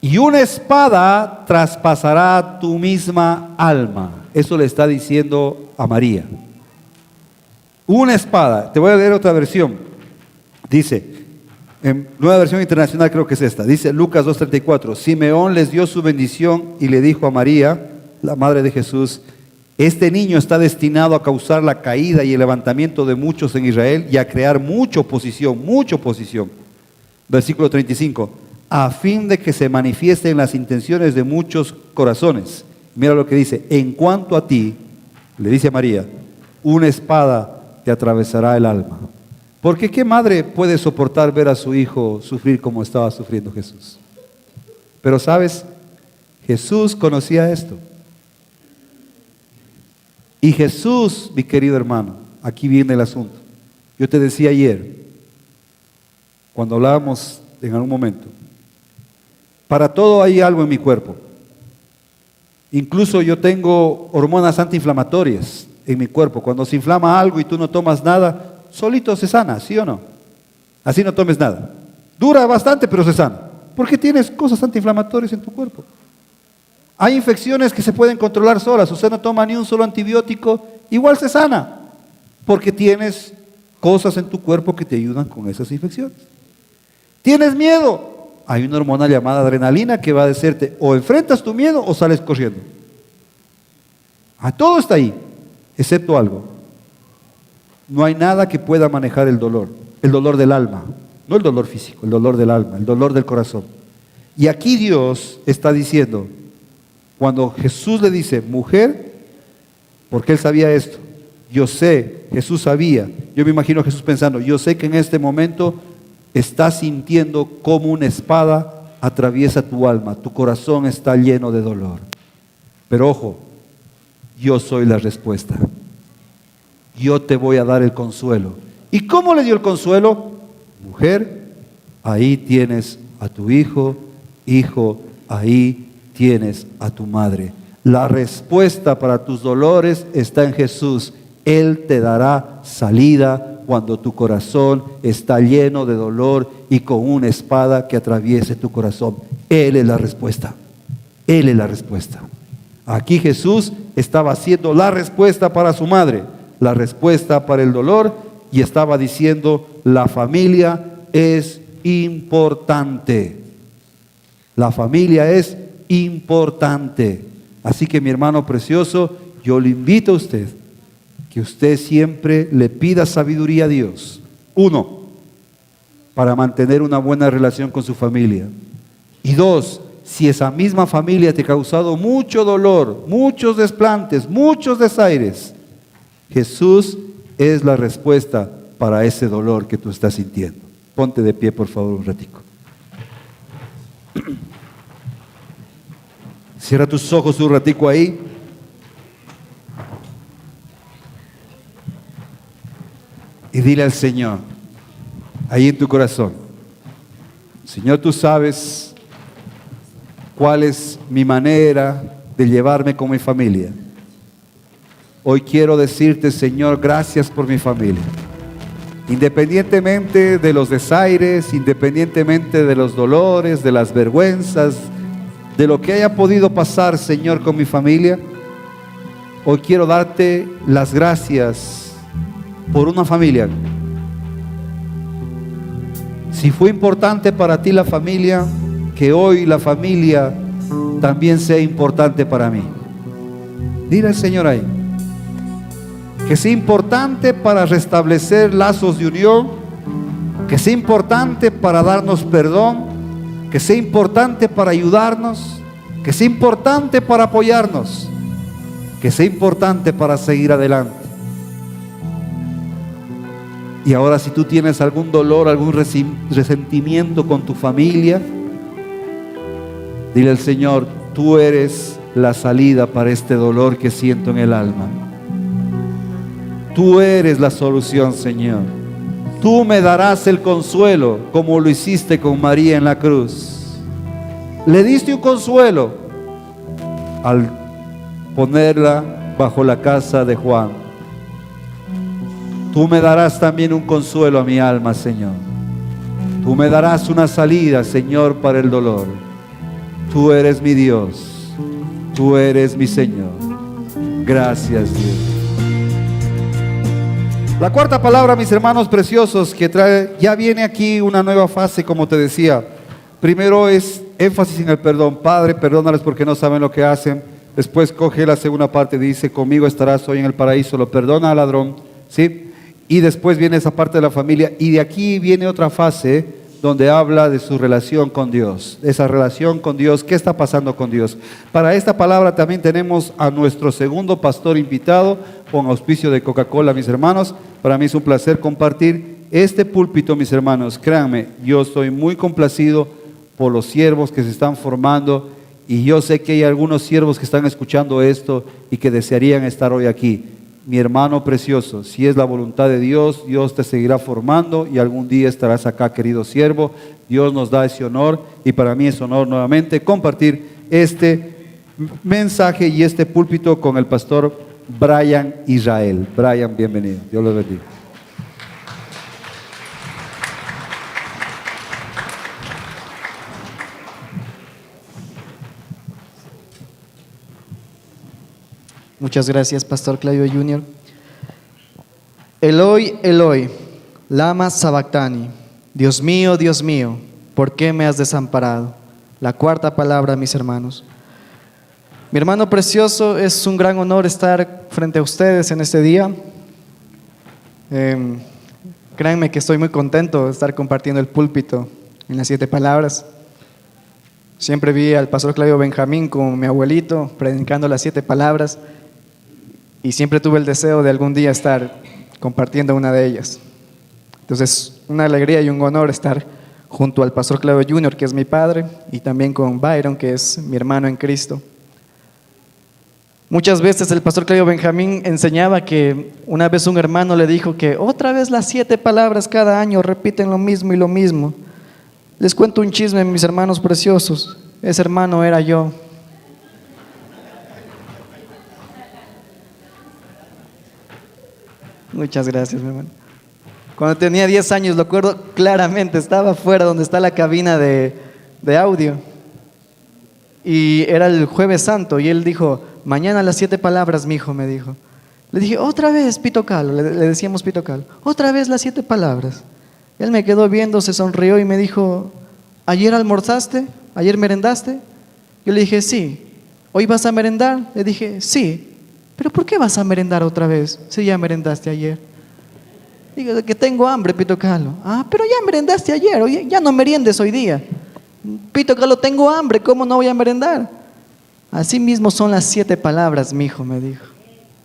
Y una espada traspasará tu misma alma. Eso le está diciendo a María. Una espada. Te voy a leer otra versión. Dice, en Nueva Versión Internacional creo que es esta. Dice Lucas 2:34. Simeón les dio su bendición y le dijo a María, la madre de Jesús, este niño está destinado a causar la caída y el levantamiento de muchos en Israel y a crear mucha oposición. Versículo 35. A fin de que se manifiesten las intenciones de muchos corazones. Mira lo que dice. En cuanto a ti, le dice a María, una espada te atravesará el alma. Porque ¿qué madre puede soportar ver a su hijo sufrir como estaba sufriendo Jesús? Pero ¿sabes? Jesús conocía esto. Y Jesús, mi querido hermano, aquí viene el asunto. Yo te decía ayer, cuando hablábamos en algún momento, para todo hay algo en mi cuerpo. Incluso yo tengo hormonas antiinflamatorias en mi cuerpo. Cuando se inflama algo y tú no tomas nada, solito se sana, ¿sí o no? Así no tomes nada. Dura bastante, pero se sana. Porque tienes cosas antiinflamatorias en tu cuerpo. Hay infecciones que se pueden controlar solas. Usted no toma ni un solo antibiótico, igual se sana. Porque tienes cosas en tu cuerpo que te ayudan con esas infecciones. ¿Tienes miedo? Hay una hormona llamada adrenalina que va a decirte o enfrentas tu miedo o sales corriendo. Todo está ahí, excepto algo. No hay nada que pueda manejar el dolor del alma, no el dolor físico, el dolor del alma, el dolor del corazón. Y aquí Dios está diciendo, cuando Jesús le dice, mujer, porque él sabía esto, yo sé, Jesús sabía, yo me imagino a Jesús pensando, yo sé que en este momento estás sintiendo como una espada atraviesa tu alma, tu corazón está lleno de dolor. Pero ojo, yo soy la respuesta. Yo te voy a dar el consuelo. ¿Y cómo le dio el consuelo? Mujer, ahí tienes a tu hijo, ahí tienes a tu madre. La respuesta para tus dolores está en Jesús. Él te dará salida cuando tu corazón está lleno de dolor y con una espada que atraviese tu corazón. Él es la respuesta. Él es la respuesta. Aquí Jesús estaba haciendo la respuesta para su madre, la respuesta para el dolor, y estaba diciendo, la familia es importante. La familia es importante. Así que mi hermano precioso, yo le invito a usted que usted siempre le pida sabiduría a Dios. 1, para mantener una buena relación con su familia. Y 2, si esa misma familia te ha causado mucho dolor, muchos desplantes, muchos desaires, Jesús es la respuesta para ese dolor que tú estás sintiendo. Ponte de pie, por favor, un ratico. Cierra tus ojos un ratico ahí. Y dile al Señor, ahí en tu corazón, Señor, tú sabes cuál es mi manera de llevarme con mi familia. Hoy quiero decirte, Señor, gracias por mi familia. Independientemente de los desaires, independientemente de los dolores, de las vergüenzas, de lo que haya podido pasar, Señor, con mi familia, hoy quiero darte las gracias por una familia. Si fue importante para ti la familia, que hoy la familia también sea importante para mí. Dile al Señor ahí, que sea importante para restablecer lazos de unión, que sea importante para darnos perdón, que sea importante para ayudarnos, que sea importante para apoyarnos. que sea importante para seguir adelante. Y ahora, si tú tienes algún dolor, algún resentimiento con tu familia, dile al Señor: tú eres la salida para este dolor que siento en el alma. Tú eres la solución, Señor. Tú me darás el consuelo como lo hiciste con María en la cruz. Le diste un consuelo al ponerla bajo la casa de Juan. Tú me darás también un consuelo a mi alma, Señor. Tú me darás una salida, Señor, para el dolor. Tú eres mi Dios. Tú eres mi Señor. Gracias, Dios. La cuarta palabra, mis hermanos preciosos, que trae, ya viene aquí una nueva fase, como te decía. Primero es énfasis en el perdón. Padre, perdónales porque no saben lo que hacen. Después coge la segunda parte, dice: conmigo estarás hoy en el paraíso. Lo perdona al ladrón, ¿sí? Y después viene esa parte de la familia. Y de aquí viene otra fase donde habla de su relación con Dios. Esa relación con Dios, ¿qué está pasando con Dios? Para esta palabra también tenemos a nuestro segundo pastor invitado, con auspicio de Coca-Cola, mis hermanos. Para mí es un placer compartir este púlpito, mis hermanos. Créanme, yo estoy muy complacido por los siervos que se están formando, y yo sé que hay algunos siervos que están escuchando esto y que desearían estar hoy aquí. Mi hermano precioso, si es la voluntad de Dios, Dios te seguirá formando y algún día estarás acá, querido siervo. Dios nos da ese honor, y para mí es honor nuevamente compartir este mensaje y este púlpito con el pastor Brian Israel. Brian, bienvenido. Dios lo bendiga. Muchas gracias, Pastor Claudio Jr. Eloi, Eloi, lama sabactani. Dios mío, ¿por qué me has desamparado? La cuarta palabra, mis hermanos. Mi hermano precioso, es un gran honor estar frente a ustedes en este día. Créanme que estoy muy contento de estar compartiendo el púlpito en las 7 palabras. Siempre vi al pastor Claudio Benjamín como mi abuelito predicando las 7 palabras, y siempre tuve el deseo de algún día estar compartiendo una de ellas. Entonces, una alegría y un honor estar junto al pastor Claudio Jr., que es mi padre, y también con Byron, que es mi hermano en Cristo. Muchas veces el pastor Claudio Benjamín enseñaba que una vez un hermano le dijo que otra vez las 7 palabras cada año repiten lo mismo y lo mismo. Les cuento un chisme, mis hermanos preciosos. Ese hermano era yo. Muchas gracias, mi hermano. Cuando tenía 10 años, lo acuerdo claramente, estaba afuera donde está la cabina de audio, y era el Jueves Santo, y él dijo: mañana las 7 palabras, mi hijo, me dijo. Le dije: otra vez, Pito Calo, le decíamos Pito Calo, otra vez las 7 palabras. Él me quedó viendo, se sonrió y me dijo: ¿ayer almorzaste? ¿Ayer merendaste? Yo le dije: sí. ¿Hoy vas a merendar? Le dije: sí. ¿Pero por qué vas a merendar otra vez si ya merendaste ayer? Digo: que tengo hambre, Pito Calo. Ah, pero ya merendaste ayer, oye, ya no meriendes hoy día. Pito Calo, tengo hambre, ¿cómo no voy a merendar? Así mismo son las 7 palabras, mi hijo, me dijo.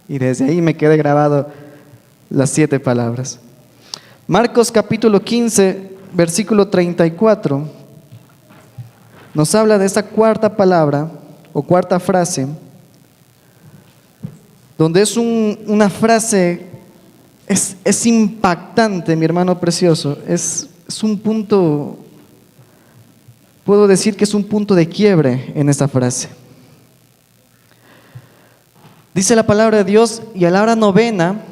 Y desde ahí me quedé grabado las 7 palabras. Marcos capítulo 15, versículo 34, nos habla de esta cuarta palabra o cuarta frase, donde es una frase, es impactante, mi hermano precioso. Es un punto, puedo decir que es un punto de quiebre en esta frase. Dice la palabra de Dios: y a la hora novena,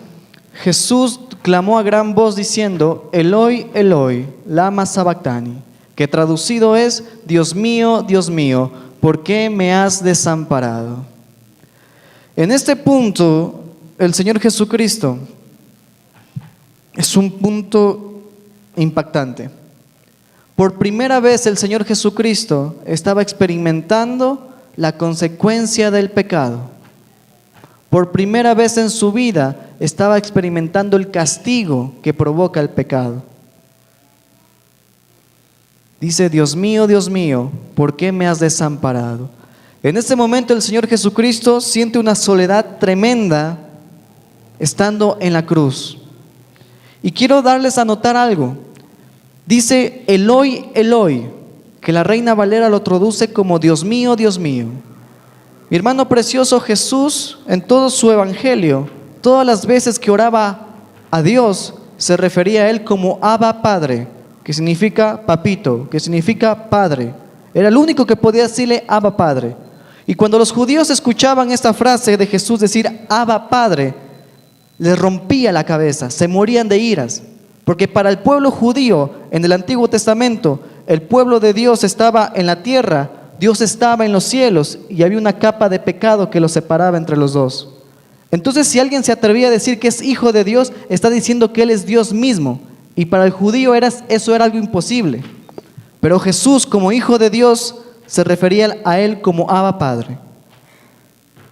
Jesús clamó a gran voz diciendo: Eloi, Eloi, lama sabactani, que traducido es: Dios mío, ¿por qué me has desamparado? En este punto, el Señor Jesucristo es un punto impactante. Por primera vez el Señor Jesucristo estaba experimentando la consecuencia del pecado. Por primera vez en su vida estaba experimentando el castigo que provoca el pecado. Dice: Dios mío, ¿por qué me has desamparado? En ese momento el Señor Jesucristo siente una soledad tremenda estando en la cruz. Y quiero darles a notar algo. Dice Eloi, Eloi, que la Reina Valera lo traduce como Dios mío, Dios mío. Mi hermano precioso, Jesús en todo su evangelio, todas las veces que oraba a Dios, se refería a Él como Abba Padre, que significa papito, que significa padre. Era el único que podía decirle Abba Padre. Y cuando los judíos escuchaban esta frase de Jesús decir Abba Padre, les rompía la cabeza, se morían de iras. Porque para el pueblo judío en el Antiguo Testamento, el pueblo de Dios estaba en la tierra, Dios estaba en los cielos y había una capa de pecado que los separaba entre los dos. Entonces, si alguien se atrevía a decir que es hijo de Dios, está diciendo que Él es Dios mismo. Y para el judío eso era algo imposible. Pero Jesús, como hijo de Dios, se refería a Él como Abba Padre.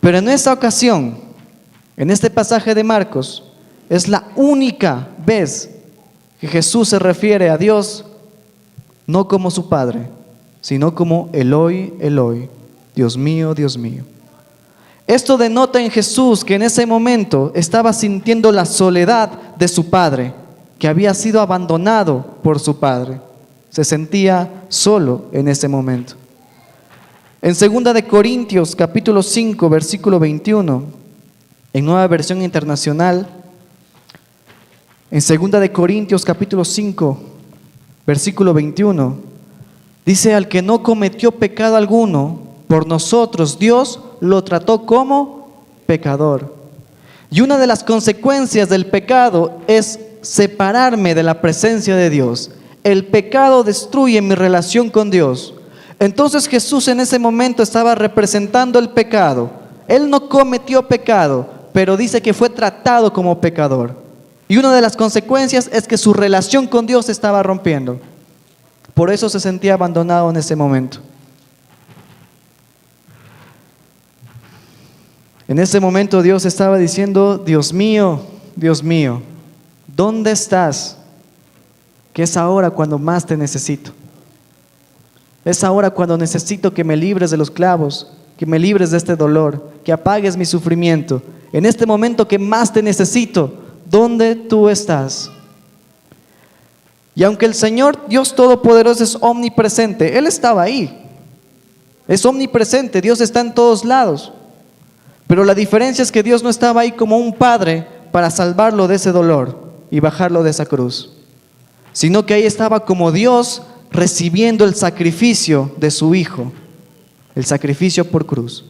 Pero en esta ocasión, en este pasaje de Marcos, es la única vez que Jesús se refiere a Dios no como su Padre, sino como Eloi, Eloi, Dios mío, Dios mío. Esto denota en Jesús que en ese momento estaba sintiendo la soledad de su Padre, que había sido abandonado por su Padre. Se sentía solo en ese momento. En 2 de Corintios capítulo 5 versículo 21, en Nueva Versión Internacional, en 2 de Corintios capítulo 5 versículo 21, dice: al que no cometió pecado alguno, por nosotros Dios lo trató como pecador. Y una de las consecuencias del pecado es separarme de la presencia de Dios. El pecado destruye mi relación con Dios. Entonces Jesús en ese momento estaba representando el pecado. Él no cometió pecado, pero dice que fue tratado como pecador. Y una de las consecuencias es que su relación con Dios se estaba rompiendo. Por eso se sentía abandonado en ese momento. En ese momento Dios estaba diciendo: Dios mío, ¿dónde estás? Que es ahora cuando más te necesito. Es ahora cuando necesito que me libres de los clavos, que me libres de este dolor, que apagues mi sufrimiento. En este momento que más te necesito, ¿dónde tú estás? Y aunque el Señor Dios Todopoderoso es omnipresente, Él estaba ahí. Es omnipresente, Dios está en todos lados. Pero la diferencia es que Dios no estaba ahí como un padre para salvarlo de ese dolor y bajarlo de esa cruz, sino que ahí estaba como Dios recibiendo el sacrificio de su Hijo, el sacrificio por cruz.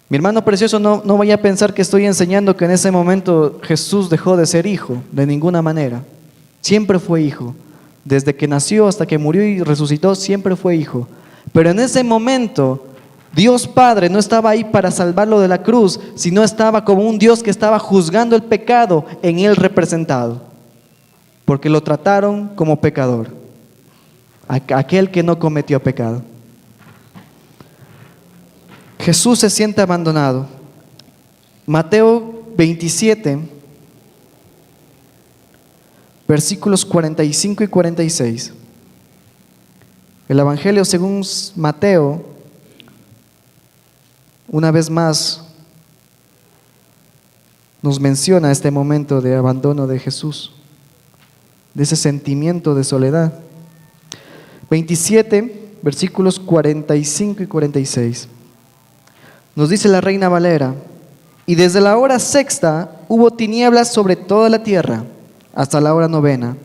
Mi hermano precioso, no vaya a pensar que estoy enseñando que en ese momento Jesús dejó de ser hijo, de ninguna manera. Siempre fue hijo. Desde que nació hasta que murió y resucitó, siempre fue hijo. Pero en ese momento Dios Padre no estaba ahí para salvarlo de la cruz, sino estaba como un Dios que estaba juzgando el pecado en Él representado, porque lo trataron como pecador, aquel que no cometió pecado. Jesús se siente abandonado. Mateo 27, versículos 45 y 46. El Evangelio según Mateo, una vez más, nos menciona este momento de abandono de Jesús, de ese sentimiento de soledad. 27, versículos 45 y 46. Nos dice la Reina Valera: y desde la hora sexta hubo tinieblas sobre toda la tierra hasta la hora novena.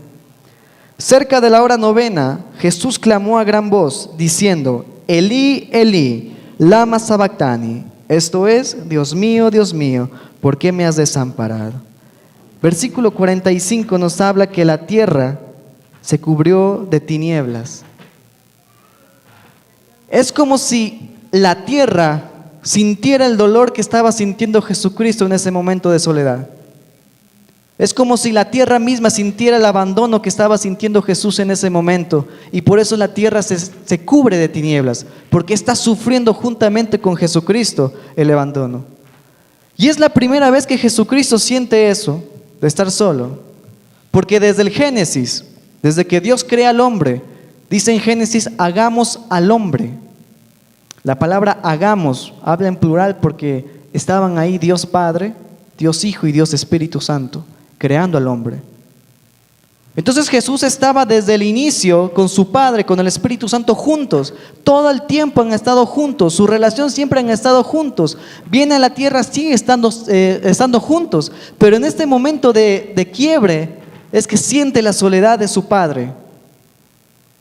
Cerca de la hora novena, Jesús clamó a gran voz, diciendo: Elí, Elí, lama sabactani. Esto es: Dios mío, ¿por qué me has desamparado? Versículo 45 nos habla que la tierra se cubrió de tinieblas. Es como si la tierra sintiera el dolor que estaba sintiendo Jesucristo en ese momento de soledad. Es como si la tierra misma sintiera el abandono que estaba sintiendo Jesús en ese momento. Y por eso la tierra se cubre de tinieblas, porque está sufriendo juntamente con Jesucristo el abandono. Y es la primera vez que Jesucristo siente eso, de estar solo. Porque desde el Génesis, desde que Dios crea al hombre, dice en Génesis: hagamos al hombre. La palabra hagamos habla en plural porque estaban ahí Dios Padre, Dios Hijo y Dios Espíritu Santo, creando al hombre. Entonces Jesús estaba desde el inicio con su Padre, con el Espíritu Santo juntos. Todo el tiempo han estado juntos, su relación siempre han estado juntos. Viene a la tierra, sigue estando juntos. Pero en este momento de quiebre es que siente la soledad de su Padre.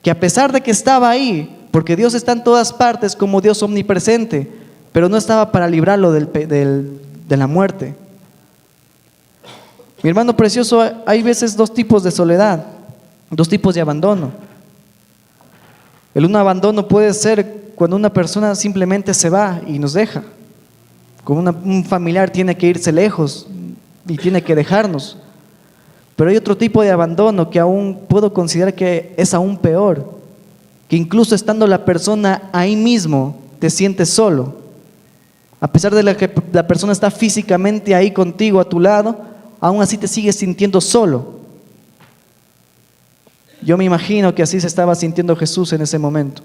Que a pesar de que estaba ahí, porque Dios está en todas partes como Dios omnipresente, pero no estaba para librarlo de la muerte. Mi hermano precioso, hay veces dos tipos de soledad, dos tipos de abandono. Un abandono puede ser cuando una persona simplemente se va y nos deja. Como un familiar tiene que irse lejos y tiene que dejarnos. Pero hay otro tipo de abandono que aún puedo considerar que es aún peor. Que incluso estando la persona ahí mismo, te sientes solo. A pesar de que la persona está físicamente ahí contigo, a tu lado, aún así te sigues sintiendo solo. Yo me imagino que así se estaba sintiendo Jesús en ese momento.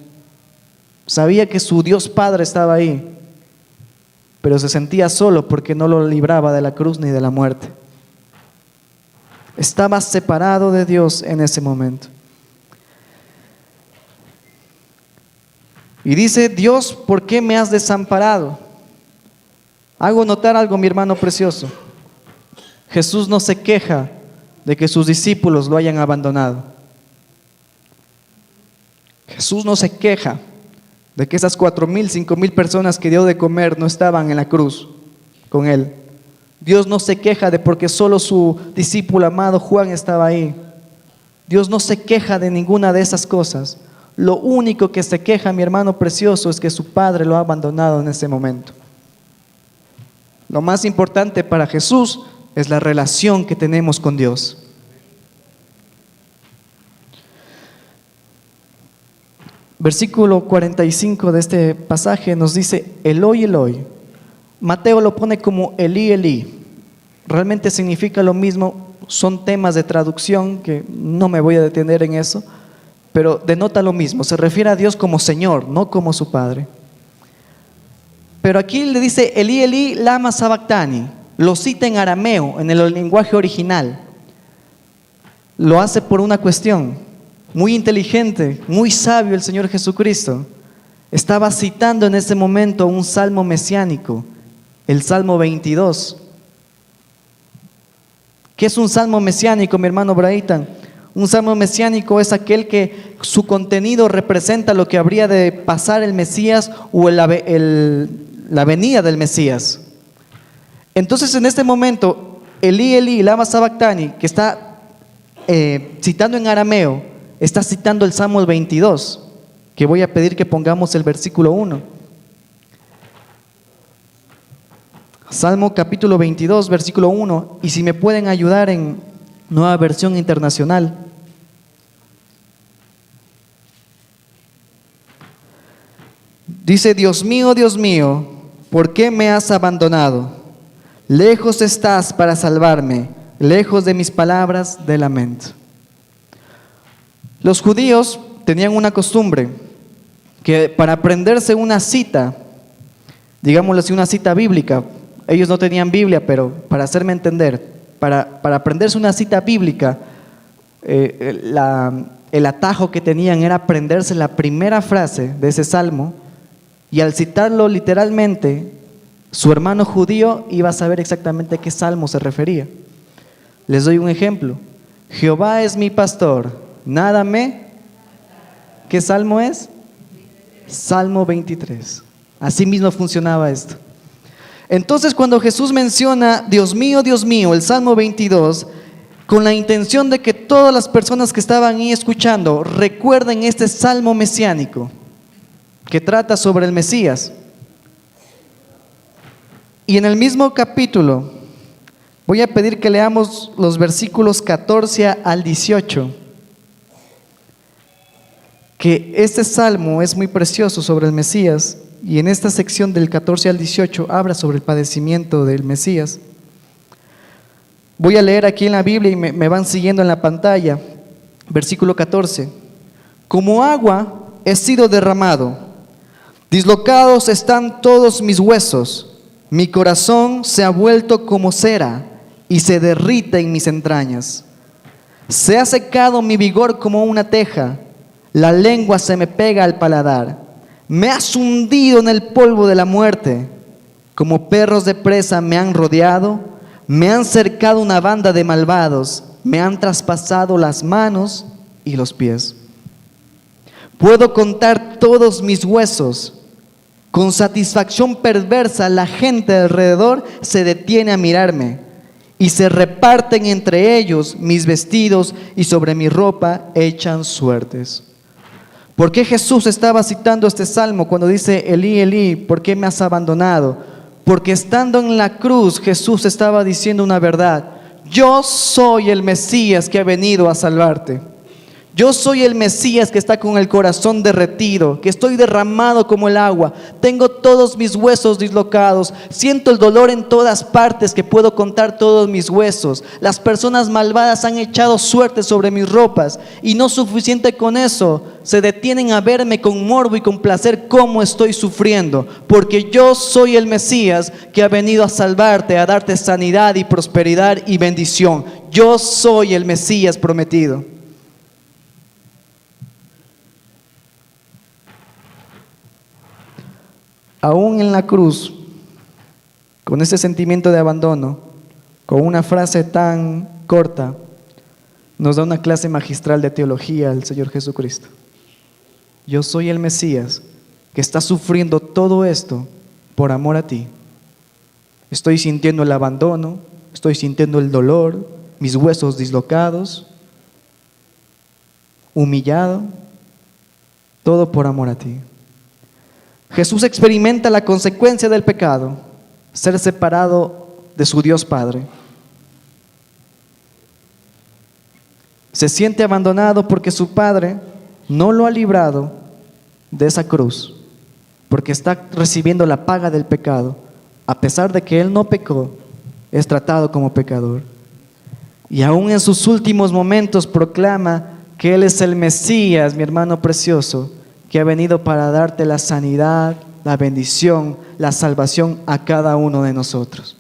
Sabía que su Dios Padre estaba ahí, pero se sentía solo porque no lo libraba de la cruz ni de la muerte. Estaba separado de Dios en ese momento. Y dice: Dios, ¿por qué me has desamparado? Hago notar algo, mi hermano precioso. Jesús no se queja de que sus discípulos lo hayan abandonado. Jesús no se queja de que esas 4,000, 5,000 personas que dio de comer no estaban en la cruz con él. Dios no se queja de porque solo su discípulo amado Juan estaba ahí. Dios no se queja de ninguna de esas cosas. Lo único que se queja, mi hermano precioso, es que su Padre lo ha abandonado en ese momento. Lo más importante para Jesús es la relación que tenemos con Dios. Versículo 45 de este pasaje nos dice: Eloi, Eloi. Mateo lo pone como Elí, Elí. Realmente significa lo mismo, son temas de traducción que no me voy a detener en eso, pero denota lo mismo, se refiere a Dios como Señor, no como su Padre. Pero aquí le dice Elí, Elí, lama sabactani. Lo cita en arameo, en el lenguaje original. Lo hace por una cuestión muy inteligente, muy sabio el Señor Jesucristo. Estaba citando en ese momento un salmo mesiánico, el Salmo 22. ¿Qué es un salmo mesiánico, mi hermano Braitan? Un salmo mesiánico es aquel que su contenido representa lo que habría de pasar el Mesías o la venida del Mesías. Entonces, en este momento, Elí, Elí, lama sabactani, que está citando en arameo, está citando el Salmo 22, que voy a pedir que pongamos el versículo 1. Salmo capítulo 22, versículo 1, y si me pueden ayudar en Nueva Versión Internacional. Dice: Dios mío, ¿por qué me has abandonado? Lejos estás para salvarme, lejos de mis palabras de lamento. Los judíos tenían una costumbre que para aprenderse una cita, digámoslo así, una cita bíblica, ellos no tenían Biblia, pero para hacerme entender, para aprenderse una cita bíblica, el atajo que tenían era aprenderse la primera frase de ese salmo, y al citarlo literalmente, su hermano judío iba a saber exactamente a qué salmo se refería. Les doy un ejemplo: Jehová es mi pastor, nada me... ¿Qué salmo es? Salmo 23. Así mismo funcionaba esto. Entonces, cuando Jesús menciona Dios mío, el Salmo 22, con la intención de que todas las personas que estaban ahí escuchando recuerden este salmo mesiánico que trata sobre el Mesías. Y en el mismo capítulo voy a pedir que leamos los versículos 14 al 18, que este salmo es muy precioso sobre el Mesías, y en esta sección del 14 al 18 habla sobre el padecimiento del Mesías. Voy a leer aquí en la Biblia y me van siguiendo en la pantalla. Versículo 14: Como agua he sido derramado, Dislocados están todos mis huesos, mi corazón se ha vuelto como cera y se derrite en mis entrañas. Se ha secado mi vigor como una teja, la lengua se me pega al paladar. Me has hundido en el polvo de la muerte, como perros de presa me han rodeado, me han cercado una banda de malvados, me han traspasado las manos y los pies. Puedo contar todos mis huesos. Con satisfacción perversa la gente alrededor se detiene a mirarme y se reparten entre ellos mis vestidos y sobre mi ropa echan suertes. ¿Por qué Jesús estaba citando este salmo cuando dice Elí, Elí, ¿por qué me has abandonado? Porque estando en la cruz Jesús estaba diciendo una verdad. Yo soy el Mesías que ha venido a salvarte. Yo soy el Mesías que está con el corazón derretido, que estoy derramado como el agua. Tengo todos mis huesos dislocados. Siento el dolor en todas partes, que puedo contar todos mis huesos. Las personas malvadas han echado suerte sobre mis ropas. Y no suficiente con eso, se detienen a verme con morbo y con placer cómo estoy sufriendo. Porque yo soy el Mesías que ha venido a salvarte, a darte sanidad y prosperidad y bendición. Yo soy el Mesías prometido. Aún en la cruz, con ese sentimiento de abandono, con una frase tan corta, nos da una clase magistral de teología el Señor Jesucristo. Yo soy el Mesías que está sufriendo todo esto por amor a ti. Estoy sintiendo el abandono, estoy sintiendo el dolor, mis huesos dislocados, humillado, todo por amor a ti. Jesús experimenta la consecuencia del pecado, ser separado de su Dios Padre. Se siente abandonado porque su Padre no lo ha librado de esa cruz, porque está recibiendo la paga del pecado. A pesar de que él no pecó, es tratado como pecador. Y aún en sus últimos momentos proclama que Él es el Mesías, mi hermano precioso, que ha venido para darte la sanidad, la bendición, la salvación a cada uno de nosotros.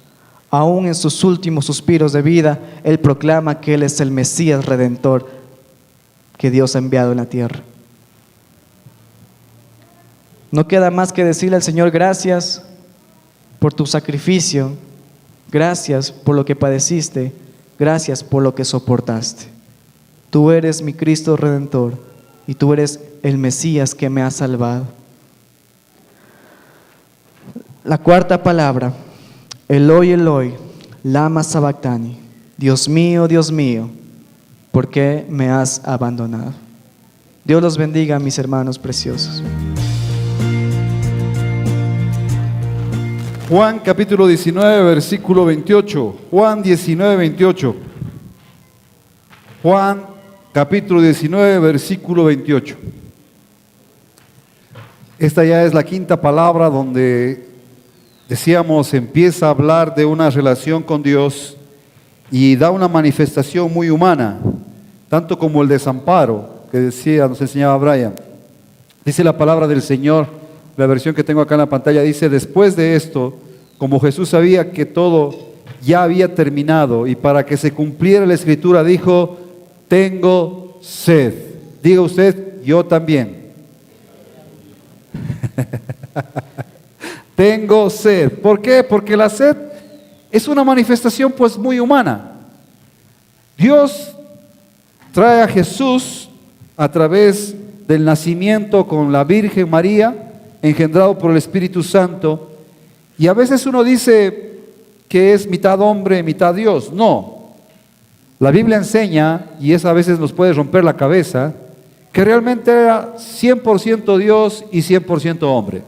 Aún en sus últimos suspiros de vida, Él proclama que Él es el Mesías Redentor que Dios ha enviado en la tierra. No queda más que decirle al Señor: gracias por tu sacrificio, gracias por lo que padeciste, gracias por lo que soportaste. Tú eres mi Cristo Redentor y tú eres el Mesías que me ha salvado. La cuarta palabra: Eloi, Eloi, lama sabactani. Dios mío, ¿por qué me has abandonado? Dios los bendiga, mis hermanos preciosos. Juan capítulo 19, versículo 28. Juan 19, 28. Juan capítulo 19, versículo 28. Esta ya es la quinta palabra donde decíamos empieza a hablar de una relación con Dios y da una manifestación muy humana, tanto como el desamparo que nos enseñaba Brian. Dice la palabra del Señor, la versión que tengo acá en la pantalla, dice: después de esto, como Jesús sabía que todo ya había terminado y para que se cumpliera la escritura, dijo: tengo sed. Diga usted: yo también. Tengo sed. ¿Por qué? Porque la sed es una manifestación pues muy humana. Dios trae a Jesús a través del nacimiento con la Virgen María, engendrado por el Espíritu Santo, y a veces uno dice que es mitad hombre, mitad Dios. No, la Biblia enseña, y eso a veces nos puede romper la cabeza, que realmente era 100% Dios y 100% hombre.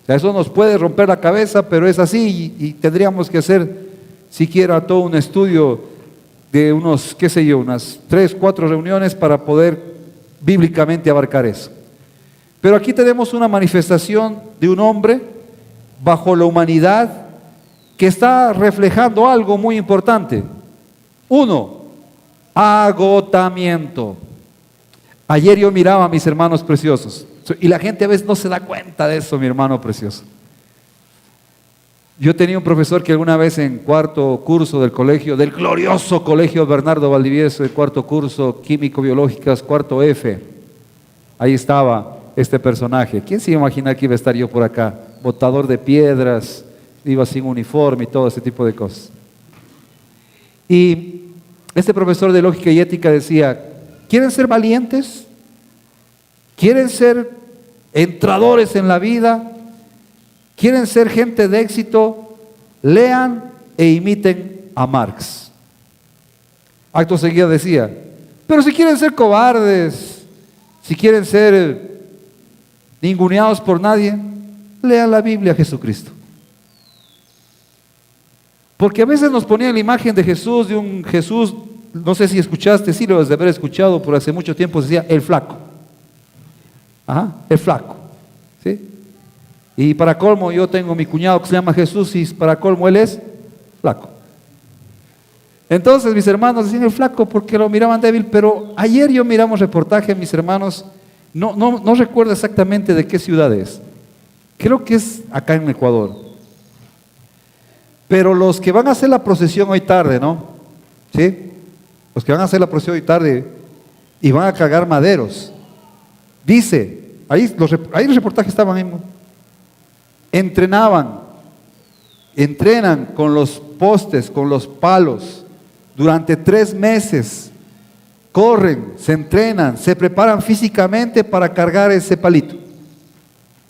O sea, eso nos puede romper la cabeza, pero es así, y tendríamos que hacer siquiera todo un estudio de unos, qué sé yo, unas 3, 4 reuniones para poder bíblicamente abarcar eso. Pero aquí tenemos una manifestación de un hombre bajo la humanidad que está reflejando algo muy importante. Uno, agotamiento. Ayer yo miraba, mis hermanos preciosos, Y la gente a veces no se da cuenta de eso, mi hermano precioso. Yo tenía un profesor que alguna vez en cuarto curso del colegio, del glorioso colegio Bernardo Valdivieso, de cuarto curso, químico-biológicas, cuarto F, ahí estaba este personaje. ¿Quién se iba a imaginar que iba a estar yo por acá? Botador de piedras, iba sin uniforme y todo ese tipo de cosas. Y este profesor de lógica y ética decía, ¿quieren ser valientes? ¿Quieren ser entradores en la vida? ¿Quieren ser gente de éxito? Lean e imiten a Marx. Acto seguido decía, pero si quieren ser cobardes, si quieren ser ninguneados por nadie, lean la Biblia a Jesucristo. Porque a veces nos ponían la imagen de Jesús, de un Jesús, no sé si escuchaste, sí lo debes de haber escuchado, por hace mucho tiempo se decía el flaco. Ajá, el flaco. ¿Sí? Y para colmo yo tengo mi cuñado que se llama Jesús y para colmo él es flaco. Entonces mis hermanos decían el flaco porque lo miraban débil, pero ayer yo miramos reportaje, mis hermanos, no recuerdo exactamente de qué ciudad es. Creo que es acá en Ecuador. Pero los que van a hacer la procesión hoy tarde, ¿no? ¿Sí? Los que van a hacer la procesión hoy tarde y van a cargar maderos. Dice, ahí los reportajes estaban ahí. Entrenan con los postes, con los palos, durante 3 meses. Corren, se entrenan, se preparan físicamente para cargar ese palito.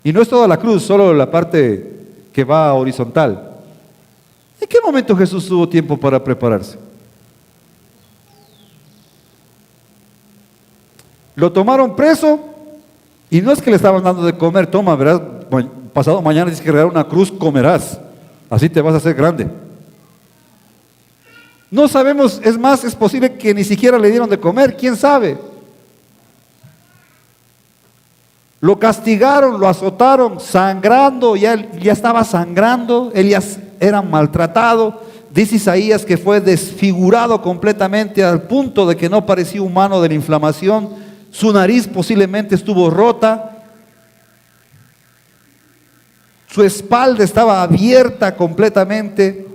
Y no es toda la cruz, solo la parte que va horizontal. ¿En qué momento Jesús tuvo tiempo para prepararse? Lo tomaron preso y no es que le estaban dando de comer, toma, verás, pasado mañana tienes que cargar una cruz, comerás, así te vas a hacer grande. No sabemos, es más, es posible que ni siquiera le dieron de comer, quién sabe. Lo castigaron, lo azotaron, sangrando, ya estaba sangrando, él ya era maltratado. Dice Isaías que fue desfigurado completamente al punto de que no parecía humano de la inflamación. Su nariz posiblemente estuvo rota. Su espalda estaba abierta completamente.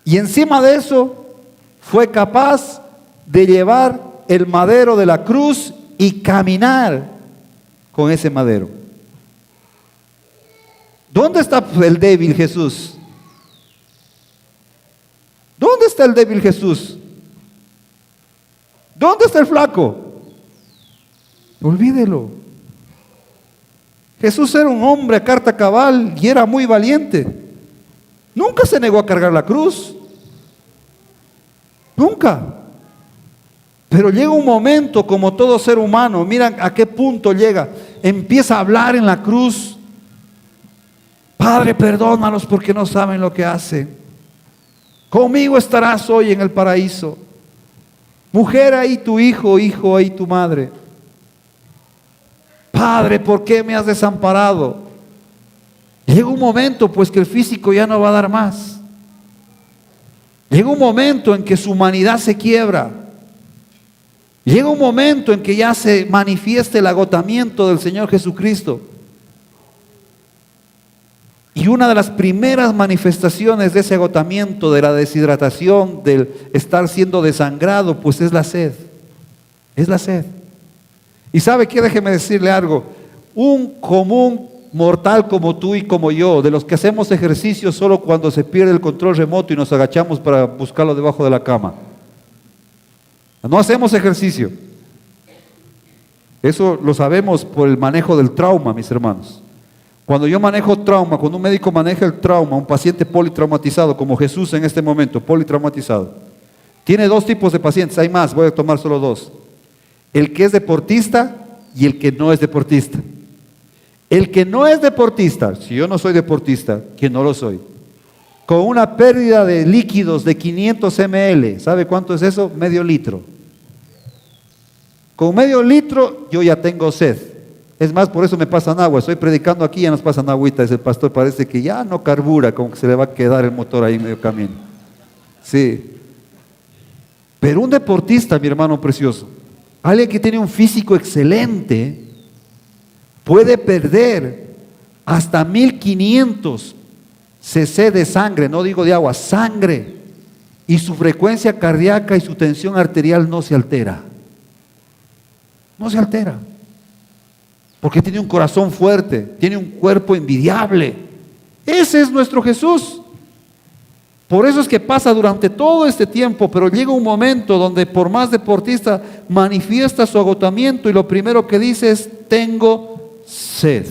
Y encima de eso fue capaz de llevar el madero de la cruz y caminar con ese madero. ¿Dónde está el débil Jesús? ¿Dónde está el débil Jesús? ¿Dónde está el flaco? Olvídelo. Jesús era un hombre a carta cabal y era muy valiente. Nunca se negó a cargar la cruz. Nunca. Pero llega un momento, como todo ser humano, miran a qué punto llega. Empieza a hablar en la cruz. Padre, perdónalos porque no saben lo que hacen. Conmigo estarás hoy en el paraíso. Mujer, ahí tu hijo, hijo, ahí tu madre. Padre, ¿por qué me has desamparado? Llega un momento, pues, que el físico ya no va a dar más. Llega un momento en que su humanidad se quiebra. Llega un momento en que ya se manifiesta el agotamiento del Señor Jesucristo. Y una de las primeras manifestaciones de ese agotamiento, de la deshidratación, del estar siendo desangrado, pues es la sed. Es la sed. Y ¿sabe qué? Déjeme decirle algo. Un común mortal como tú y como yo, de los que hacemos ejercicio solo cuando se pierde el control remoto y nos agachamos para buscarlo debajo de la cama. No hacemos ejercicio. Eso lo sabemos por el manejo del trauma, mis hermanos. Cuando yo manejo trauma, cuando un médico maneja el trauma, un paciente politraumatizado, como Jesús en este momento, politraumatizado, tiene 2 tipos de pacientes, hay más, voy a tomar solo 2. El que es deportista y el que no es deportista. El que no es deportista, si yo no soy deportista, que no lo soy, con una pérdida de líquidos de 500 ml, ¿sabe cuánto es eso? Medio litro. Con medio litro yo ya tengo sed. Es más, por eso me pasan agua. Estoy predicando aquí y ya nos pasan agüita. Ese pastor parece que ya no carbura, como que se le va a quedar el motor ahí en medio camino. Sí. Pero un deportista, mi hermano precioso, alguien que tiene un físico excelente, puede perder hasta 1500 cc de sangre, no digo de agua, sangre, y su frecuencia cardíaca y su tensión arterial no se altera. No se altera. Porque tiene un corazón fuerte, tiene un cuerpo envidiable. Ese es nuestro Jesús. Por eso es que pasa durante todo este tiempo, pero llega un momento donde por más deportista manifiesta su agotamiento y lo primero que dice es: tengo sed.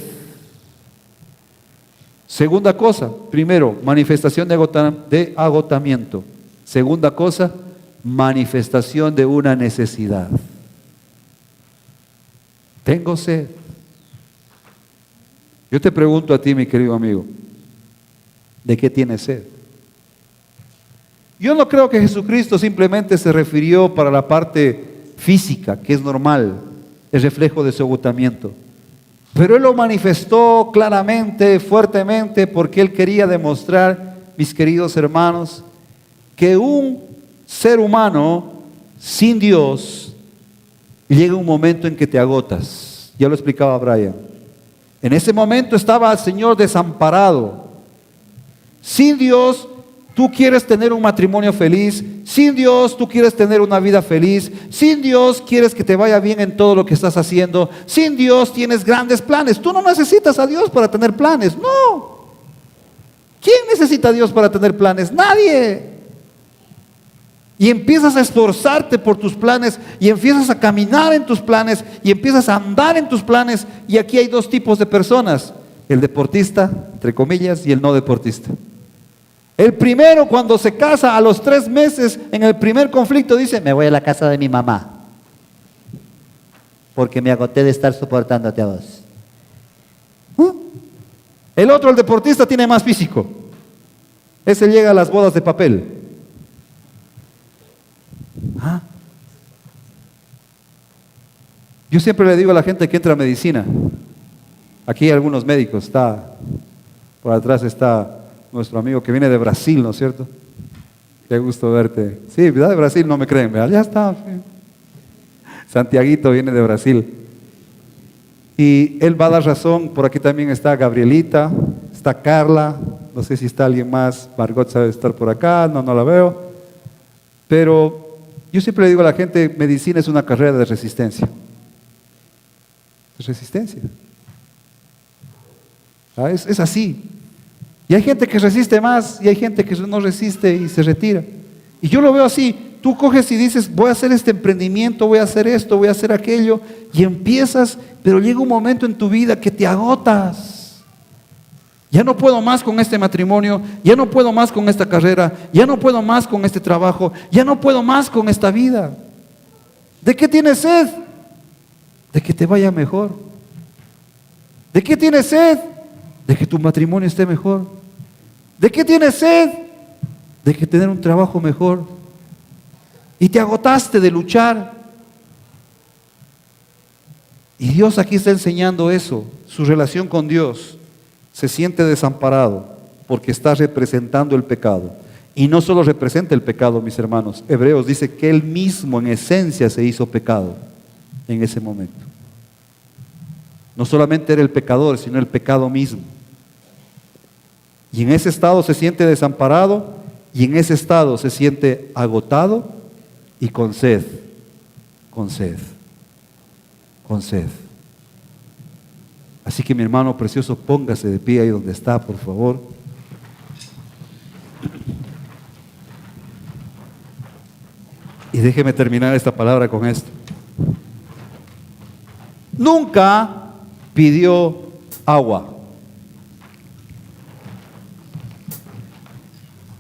Segunda cosa, primero, manifestación de agotamiento. Segunda cosa, manifestación de una necesidad. Tengo sed. Yo te pregunto a ti, mi querido amigo, ¿de qué tienes sed? Yo no creo que Jesucristo simplemente se refirió para la parte física, que es normal, el reflejo de su agotamiento. Pero Él lo manifestó claramente, fuertemente, porque Él quería demostrar, mis queridos hermanos, que un ser humano sin Dios llega un momento en que te agotas. Ya lo explicaba Brian. En ese momento estaba el Señor desamparado. Sin Dios, tú quieres tener un matrimonio feliz. Sin Dios, tú quieres tener una vida feliz. Sin Dios, quieres que te vaya bien en todo lo que estás haciendo. Sin Dios, tienes grandes planes. Tú no necesitas a Dios para tener planes. No. ¿Quién necesita a Dios para tener planes? Nadie. Y empiezas a esforzarte por tus planes, y empiezas a caminar en tus planes, y empiezas a andar en tus planes. Y aquí hay dos tipos de personas: el deportista, entre comillas, y el no deportista. El primero, cuando se casa a los 3 meses, en el primer conflicto dice: me voy a la casa de mi mamá, porque me agoté de estar soportándote a vos. El otro, el deportista, tiene más físico. Ese llega a las bodas de papel. Yo siempre le digo a la gente que entra a medicina, aquí hay algunos médicos, por atrás está nuestro amigo que viene de Brasil, ¿no es cierto? Qué gusto verte. Sí, ¿verdad? De Brasil, no me creen, ¿verdad? Ya está. Santiaguito viene de Brasil. Y él va a dar razón. Por aquí también está Gabrielita, está Carla, no sé si está alguien más. Margot sabe estar por acá, no la veo. Pero yo siempre le digo a la gente, medicina es una carrera de resistencia. De resistencia. Es así. Y hay gente que resiste más y hay gente que no resiste y se retira. Y yo lo veo así. Tú coges y dices: voy a hacer este emprendimiento, voy a hacer esto, voy a hacer aquello, y empiezas, pero llega un momento en tu vida que te agotas. Ya no puedo más con este matrimonio, ya no puedo más con esta carrera, ya no puedo más con este trabajo, ya no puedo más con esta vida. ¿De qué tienes sed? De que te vaya mejor. ¿De qué tienes sed? De que tu matrimonio esté mejor. ¿De qué tienes sed? De que tener un trabajo mejor. Y te agotaste de luchar. Y Dios aquí está enseñando eso. Su relación con Dios. Se siente desamparado porque está representando el pecado. Y no solo representa el pecado, mis hermanos. Hebreos dice que Él mismo en esencia se hizo pecado en ese momento. No solamente era el pecador, sino el pecado mismo. Y en ese estado se siente desamparado, y en ese estado se siente agotado y con sed, con sed, con sed. Así que, mi hermano precioso, póngase de pie ahí donde está, por favor. Y déjeme terminar esta palabra con esto. Nunca pidió agua.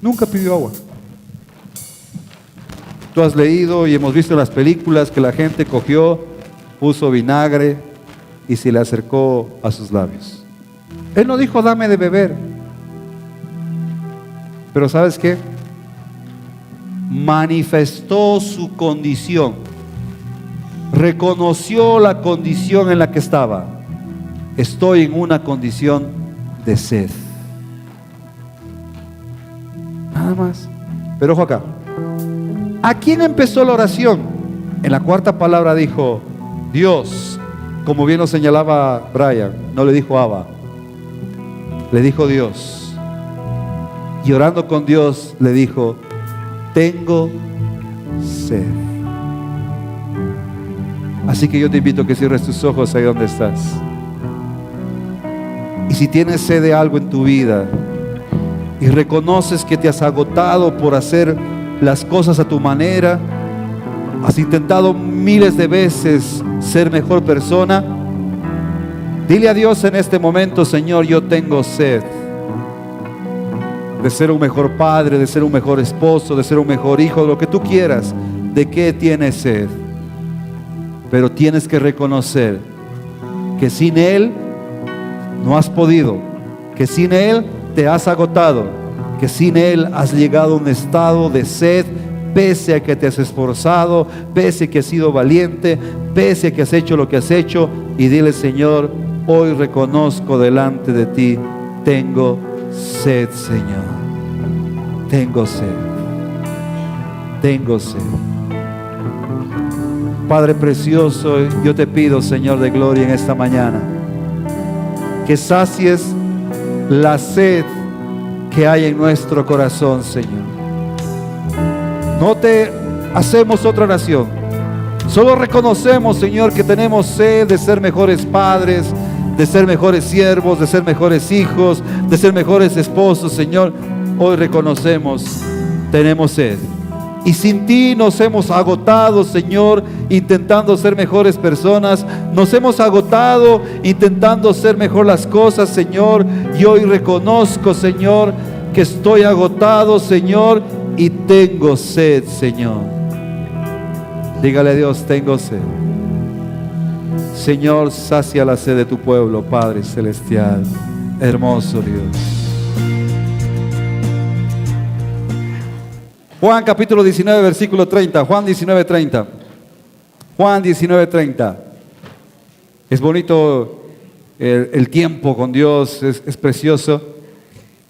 Nunca pidió agua. Tú has leído y hemos visto en las películas que la gente cogió, puso vinagre y se le acercó a sus labios. Él no dijo: dame de beber. Pero ¿sabes qué? Manifestó su condición. Reconoció la condición en la que estaba. Estoy en una condición de sed. Nada más. Pero ojo acá. ¿A quién empezó la oración? En la cuarta palabra dijo: Dios, Como bien lo señalaba Brian, no le dijo Abba, le dijo Dios. Y orando con Dios le dijo, tengo sed. Así que yo te invito a que cierres tus ojos ahí donde estás. Y si tienes sed de algo en tu vida y reconoces que te has agotado por hacer las cosas a tu manera, has intentado miles de veces ser mejor persona, dile a Dios en este momento, Señor, yo tengo sed de ser un mejor padre, de ser un mejor esposo, de ser un mejor hijo, lo que tú quieras. ¿De qué tienes sed? Pero tienes que reconocer que sin Él no has podido, que sin Él te has agotado, que sin Él has llegado a un estado de sed, pese a que te has esforzado, pese a que has sido valiente, pese a que has hecho lo que has hecho. Y dile, Señor, hoy reconozco delante de ti, tengo sed, Señor. Tengo sed. Tengo sed. Padre precioso, yo te pido, Señor de gloria, en esta mañana, que sacies la sed que hay en nuestro corazón, Señor. No te hacemos otra oración. Solo reconocemos, Señor, que tenemos sed de ser mejores padres, de ser mejores siervos, de ser mejores hijos, de ser mejores esposos, Señor. Hoy reconocemos, tenemos sed. Y sin ti nos hemos agotado, Señor, intentando ser mejores personas. Nos hemos agotado intentando hacer mejor las cosas, Señor. Y hoy reconozco, Señor, que estoy agotado, Señor, y tengo sed, Señor. Dígale a Dios, tengo sed. Señor, sacia la sed de tu pueblo, Padre celestial. Hermoso Dios. Juan capítulo 19, versículo 30. Juan 19, 30. Juan 19, 30. Es bonito el tiempo con Dios, es precioso.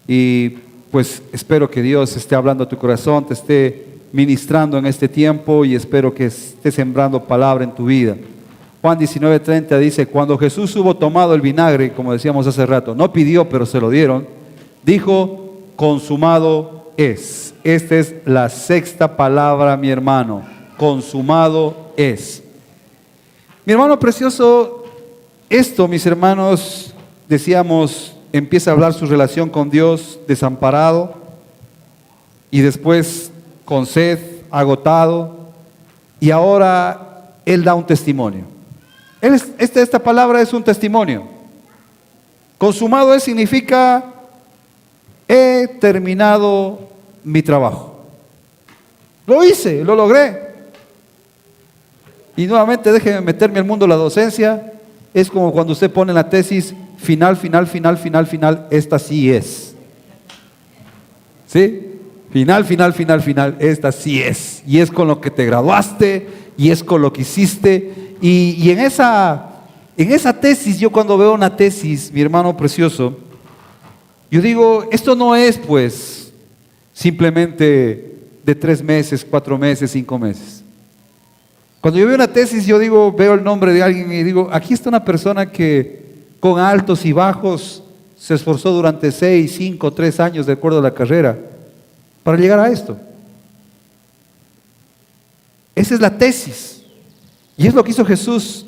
Y pues espero que Dios esté hablando a tu corazón, te esté ministrando en este tiempo, y espero que esté sembrando palabra en tu vida. Juan 19, 30 dice, cuando Jesús hubo tomado el vinagre, como decíamos hace rato, no pidió, pero se lo dieron, dijo, consumado es. Esta es la sexta palabra, mi hermano. Consumado es. Mi hermano precioso, esto, mis hermanos, decíamos, empieza a hablar su relación con Dios, desamparado, y después con sed, agotado, y ahora él da un testimonio. Esta palabra es un testimonio. Consumado es significa, he terminado mi trabajo. Lo hice, lo logré. Y nuevamente déjeme meterme al mundo de la docencia. Es como cuando usted pone en la tesis, final, final, final, final, final, esta sí es. ¿Sí? Final, final, final, final, esta sí es. Y es con lo que te graduaste, y es con lo que hiciste. Y en esa tesis, yo cuando veo una tesis, mi hermano precioso, yo digo, esto no es pues simplemente de 3 meses, 4 meses, 5 meses. Cuando yo veo una tesis, yo digo, veo el nombre de alguien y digo, aquí está una persona que con altos y bajos se esforzó durante 6, 5, 3 años de acuerdo a la carrera para llegar a esto. Esa es la tesis. Y es lo que hizo Jesús.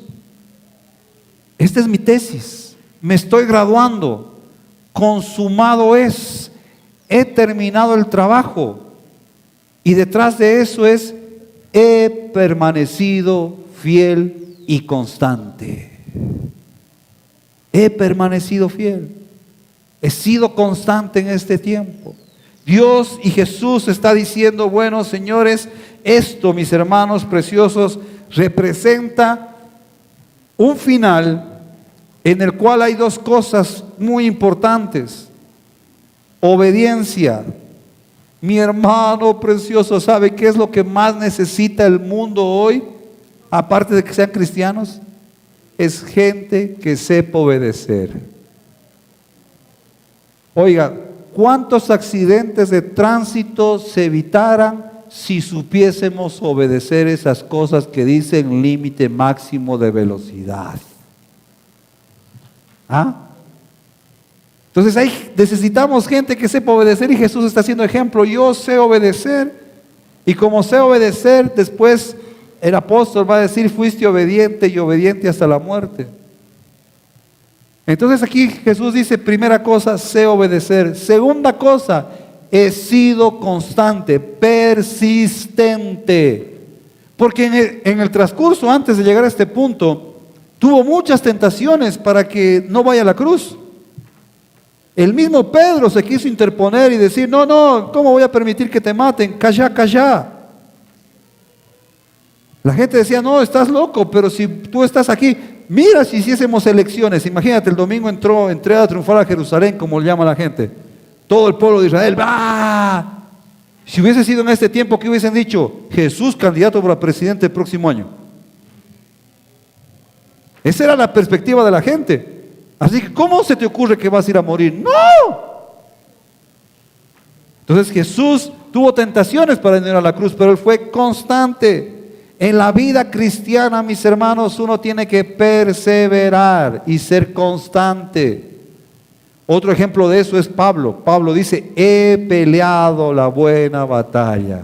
Esta es mi tesis. Me estoy graduando. Consumado es. He terminado el trabajo. Y detrás de eso es, he permanecido fiel y constante. He permanecido fiel. He sido constante en este tiempo. Dios y Jesús está diciendo, bueno, señores, esto, mis hermanos preciosos, representa un final en el cual hay 2 cosas muy importantes. Obediencia. Mi hermano precioso, ¿sabe qué es lo que más necesita el mundo hoy? Aparte de que sean cristianos, es gente que sepa obedecer. Oiga, ¿cuántos accidentes de tránsito se evitaran si supiésemos obedecer esas cosas que dicen límite máximo de velocidad? ¿Ah? Entonces necesitamos gente que sepa obedecer y Jesús está haciendo ejemplo. Yo sé obedecer y como sé obedecer, después el apóstol va a decir, fuiste obediente y obediente hasta la muerte. Entonces aquí Jesús dice, primera cosa, sé obedecer. Segunda cosa, he sido constante, persistente. Porque en el transcurso, antes de llegar a este punto, tuvo muchas tentaciones para que no vaya a la cruz. El mismo Pedro se quiso interponer y decir, no, no, ¿cómo voy a permitir que te maten? Calla, calla. La gente decía, no, estás loco, pero si tú estás aquí, mira si hiciésemos elecciones. Imagínate, el domingo entré a triunfar a Jerusalén, como le llama la gente. Todo el pueblo de Israel, ¡va! Si hubiese sido en este tiempo, ¿qué hubiesen dicho? Jesús, candidato para presidente el próximo año. Esa era la perspectiva de la gente. Así que, ¿cómo se te ocurre que vas a ir a morir? ¡No! Entonces Jesús tuvo tentaciones para ir a la cruz, pero Él fue constante. En la vida cristiana, mis hermanos, uno tiene que perseverar y ser constante. Otro ejemplo de eso es Pablo. Pablo dice, he peleado la buena batalla.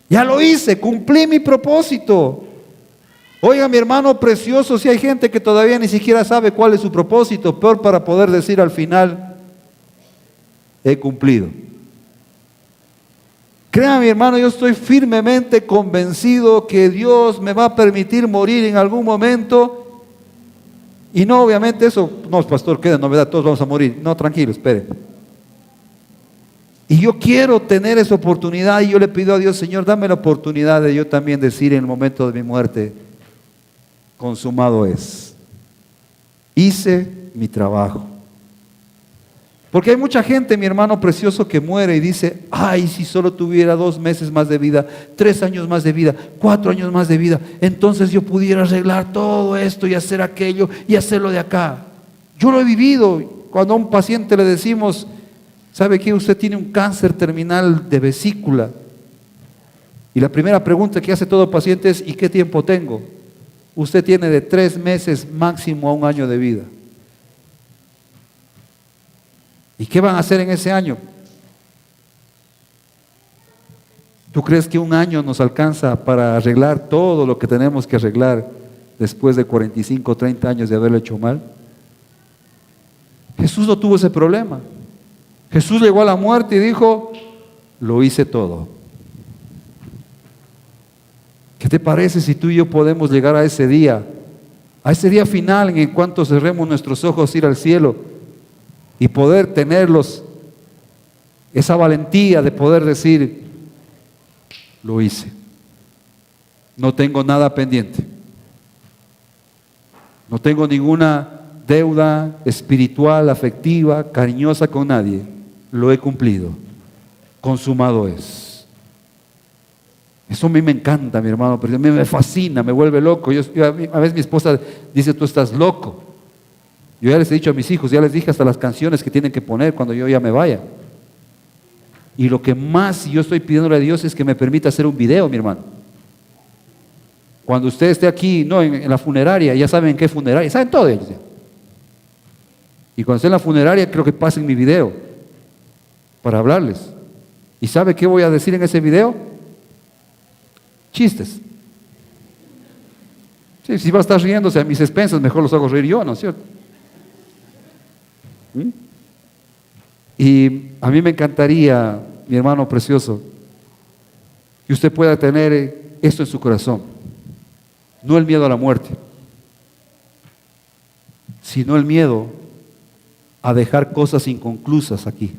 Ya lo hice, cumplí mi propósito. Oiga, mi hermano precioso, si hay gente que todavía ni siquiera sabe cuál es su propósito, peor para poder decir al final, he cumplido. Créame, mi hermano, yo estoy firmemente convencido que Dios me va a permitir morir en algún momento. Y no, obviamente eso, no, pastor, queda novedad, todos vamos a morir. No, tranquilo, espere. Y yo quiero tener esa oportunidad y yo le pido a Dios, Señor, dame la oportunidad de yo también decir en el momento de mi muerte, consumado es. Hice mi trabajo. Porque hay mucha gente, mi hermano precioso, que muere y dice, ay, si solo tuviera 2 meses más de vida, 3 años más de vida, 4 años más de vida, entonces yo pudiera arreglar todo esto y hacer aquello y hacerlo de acá. Yo lo he vivido. Cuando a un paciente le decimos, ¿sabe qué? Usted tiene un cáncer terminal de vesícula. Y la primera pregunta que hace todo paciente es, ¿y qué tiempo tengo? Usted tiene de 3 meses máximo a 1 año de vida. ¿Y qué van a hacer en ese año? ¿Tú crees que 1 año nos alcanza para arreglar todo lo que tenemos que arreglar después de 45 o 30 años de haberlo hecho mal? Jesús no tuvo ese problema. Jesús llegó a la muerte y dijo, lo hice todo. ¿Qué te parece si tú y yo podemos llegar a ese día final en cuanto cerremos nuestros ojos, ir al cielo y poder tenerlos, esa valentía de poder decir, lo hice, no tengo nada pendiente, no tengo ninguna deuda espiritual, afectiva, cariñosa con nadie, lo he cumplido, consumado es. Eso a mí me encanta, mi hermano, pero a mí me fascina, me vuelve loco. A veces mi esposa dice, tú estás loco. Yo ya les he dicho a mis hijos, ya les dije hasta las canciones que tienen que poner cuando yo ya me vaya. Y lo que más yo estoy pidiéndole a Dios es que me permita hacer un video, mi hermano. Cuando usted esté aquí, no, en la funeraria, ya saben en qué funeraria, saben todo ellos ya. Y cuando esté en la funeraria, creo que pasen mi video para hablarles. ¿Y sabe qué voy a decir en ese video? Chistes. Sí, si va a estar riéndose a mis expensas, mejor los hago reír yo, ¿no es cierto? Y a mí me encantaría, mi hermano precioso, que usted pueda tener esto en su corazón. No el miedo a la muerte, sino el miedo a dejar cosas inconclusas aquí.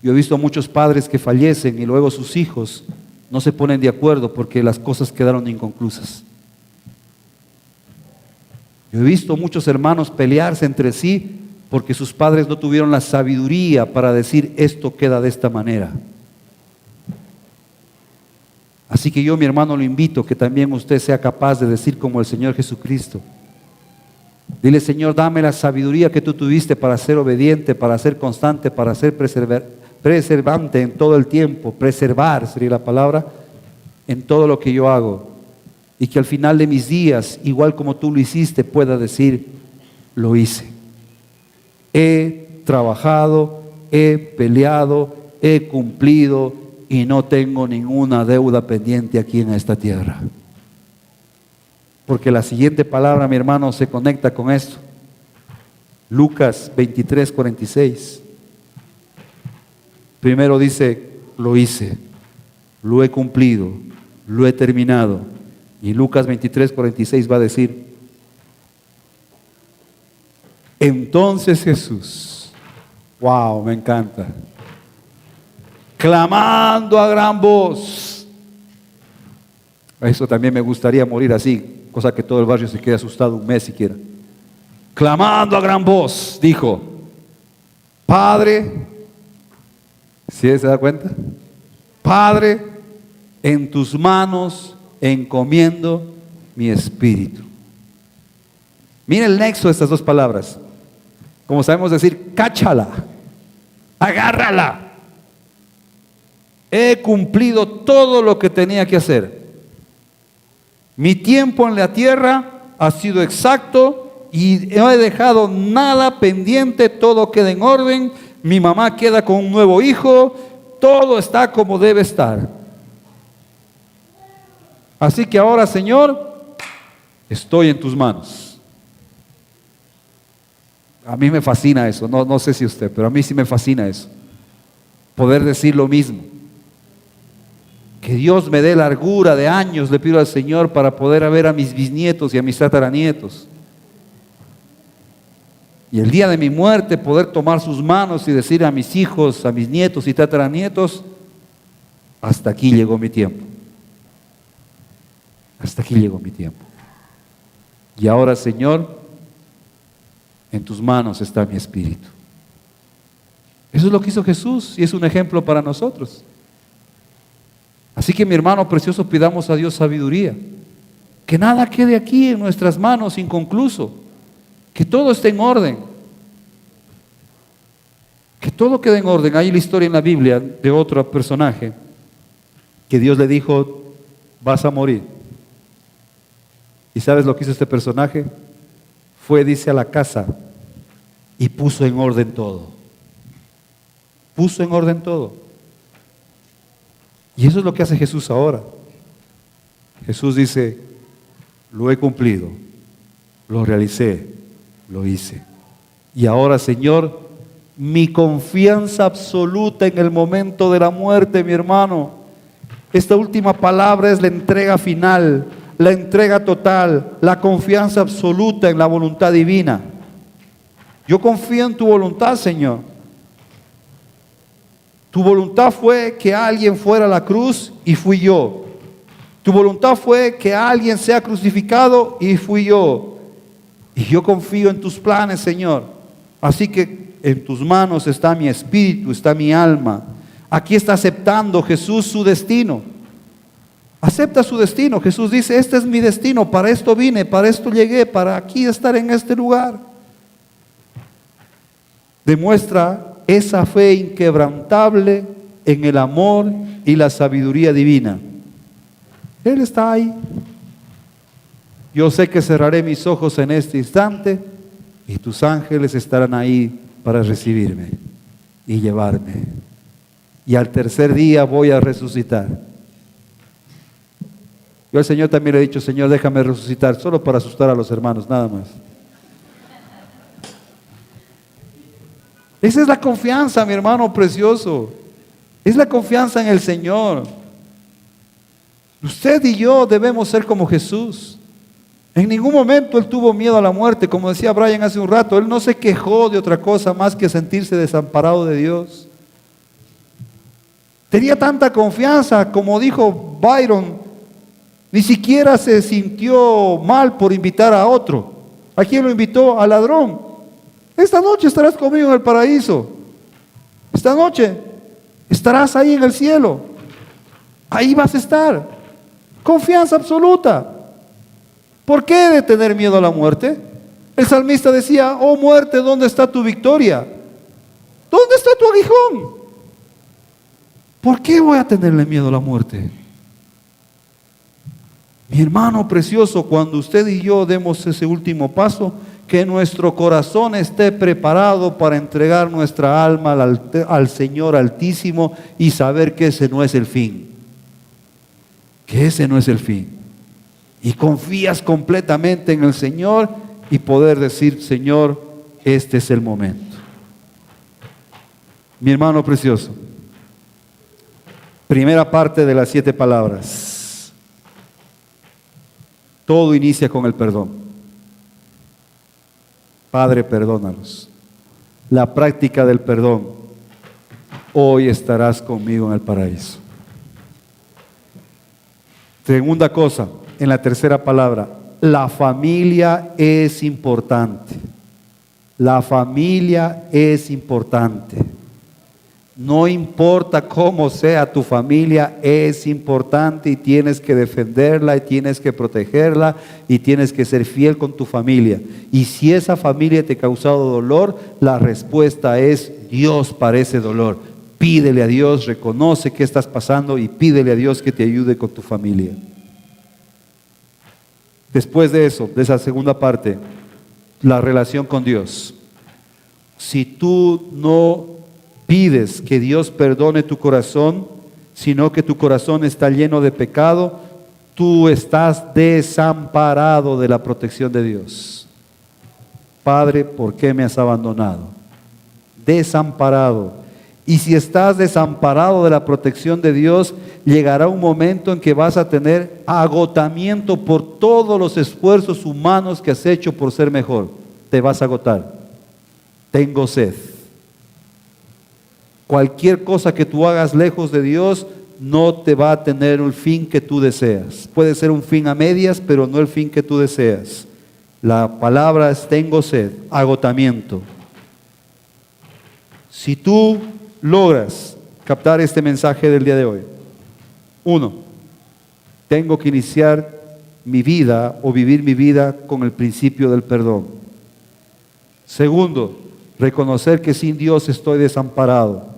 Yo he visto a muchos padres que fallecen y luego sus hijos no se ponen de acuerdo porque las cosas quedaron inconclusas. Yo he visto muchos hermanos pelearse entre sí porque sus padres no tuvieron la sabiduría para decir esto queda de esta manera. Así que yo, mi hermano, lo invito que también usted sea capaz de decir como el Señor Jesucristo. Dile, Señor, dame la sabiduría que tú tuviste para ser obediente, para ser constante, para ser preservante en todo el tiempo. Preservar sería la palabra, en todo lo que yo hago. y que al final de mis días, igual como tú lo hiciste, pueda decir, lo hice. He trabajado, he peleado, he cumplido y no tengo ninguna deuda pendiente aquí en esta tierra. Porque la siguiente palabra, mi hermano, se conecta con esto. Lucas 23:46. Primero dice, lo hice, lo he cumplido, lo he terminado. Y Lucas 23:46 va a decir, entonces Jesús, wow, me encanta, clamando a gran voz. Eso también me gustaría morir así, cosa que todo el barrio se quede asustado un mes siquiera. Clamando a gran voz, dijo, Padre, ¿sí se da cuenta? Padre, en tus manos encomiendo mi espíritu. Mira el nexo de estas dos palabras. Como sabemos decir, cáchala, agárrala. He cumplido todo lo que tenía que hacer. Mi tiempo en la tierra ha sido exacto y no he dejado nada pendiente, todo queda en orden. Mi mamá queda con un nuevo hijo, todo está como debe estar. Así que ahora, Señor, estoy en tus manos. A mí me fascina eso, no sé si usted, pero a mí sí me fascina eso. Poder decir lo mismo. Que Dios me dé largura de años, le pido al Señor, para poder ver a mis bisnietos y a mis tataranietos. Y el día de mi muerte poder tomar sus manos y decir a mis hijos, a mis nietos y tataranietos, hasta aquí llegó mi tiempo. Hasta aquí llegó mi tiempo. Y ahora, Señor, en tus manos está mi espíritu. Eso es lo que hizo Jesús y es un ejemplo para nosotros. Así que, mi hermano precioso, pidamos a Dios sabiduría. Que nada quede aquí en nuestras manos inconcluso. Que todo esté en orden. Que todo quede en orden. Hay la historia en la Biblia de otro personaje que Dios le dijo, vas a morir. ¿Y sabes lo que hizo este personaje? Fue, dice, a la casa y puso en orden todo. Puso en orden todo. Y eso es lo que hace Jesús ahora. Jesús dice, lo he cumplido, lo realicé, lo hice. Y ahora, Señor, mi confianza absoluta en el momento de la muerte, mi hermano. Esta última palabra es la entrega final, la entrega total, la confianza absoluta en la voluntad divina. Yo confío en tu voluntad, Señor. Tu voluntad fue que alguien fuera a la cruz y fui yo. Tu voluntad fue que alguien sea crucificado y fui yo. Y yo confío en tus planes, Señor. Así que en tus manos está mi espíritu, está mi alma. Aquí está aceptando Jesús su destino. Acepta su destino. Jesús dice, este es mi destino, para esto vine, para esto llegué, para aquí estar en este lugar. Demuestra esa fe inquebrantable en el amor y la sabiduría divina. Él está ahí. Yo sé que cerraré mis ojos en este instante y tus ángeles estarán ahí para recibirme y llevarme. Y al tercer día voy a resucitar. Yo al Señor también le he dicho, Señor, déjame resucitar, solo para asustar a los hermanos, nada más. Esa es la confianza, mi hermano precioso. Es la confianza en el Señor. Usted y yo debemos ser como Jesús. En ningún momento Él tuvo miedo a la muerte. Como decía Brian hace un rato, Él no se quejó de otra cosa más que sentirse desamparado de Dios. Tenía tanta confianza, como dijo Byron, ni siquiera se sintió mal por invitar a otro. ¿A quién lo invitó? Al ladrón. Esta noche estarás conmigo en el paraíso. Esta noche estarás ahí en el cielo. Ahí vas a estar. Confianza absoluta. ¿Por qué de tener miedo a la muerte? El salmista decía, oh muerte, ¿dónde está tu victoria? ¿Dónde está tu aguijón? ¿Por qué voy a tenerle miedo a la muerte? Mi hermano precioso, cuando usted y yo demos ese último paso, que nuestro corazón esté preparado para entregar nuestra alma al Señor Altísimo y saber que ese no es el fin. Que ese no es el fin. Y confías completamente en el Señor y poder decir, Señor, este es el momento. Mi hermano precioso, primera parte de las 7 palabras. Todo inicia con el perdón. Padre, perdónalos. La práctica del perdón. Hoy estarás conmigo en el paraíso. Segunda cosa, en la tercera palabra, la familia es importante. La familia es importante. No importa cómo sea tu familia, es importante y tienes que defenderla y tienes que protegerla y tienes que ser fiel con tu familia. Y si esa familia te ha causado dolor, la respuesta es Dios para ese dolor. Pídele a Dios, reconoce qué estás pasando y pídele a Dios que te ayude con tu familia. Después de eso, de esa segunda parte, la relación con Dios. Si tú no pides que Dios perdone tu corazón, sino que tu corazón está lleno de pecado, tú estás desamparado de la protección de Dios. Padre, ¿por qué me has abandonado? Desamparado. Y si estás desamparado de la protección de Dios, llegará un momento en que vas a tener agotamiento por todos los esfuerzos humanos que has hecho por ser mejor. Te vas a agotar. Tengo sed. Cualquier cosa que tú hagas lejos de Dios no te va a tener el fin que tú deseas. Puede ser un fin a medias, pero no el fin que tú deseas. La palabra es tengo sed, agotamiento. Si tú logras captar este mensaje del día de hoy, 1, tengo que iniciar mi vida o vivir mi vida con el principio del perdón. 2, reconocer que sin Dios estoy desamparado.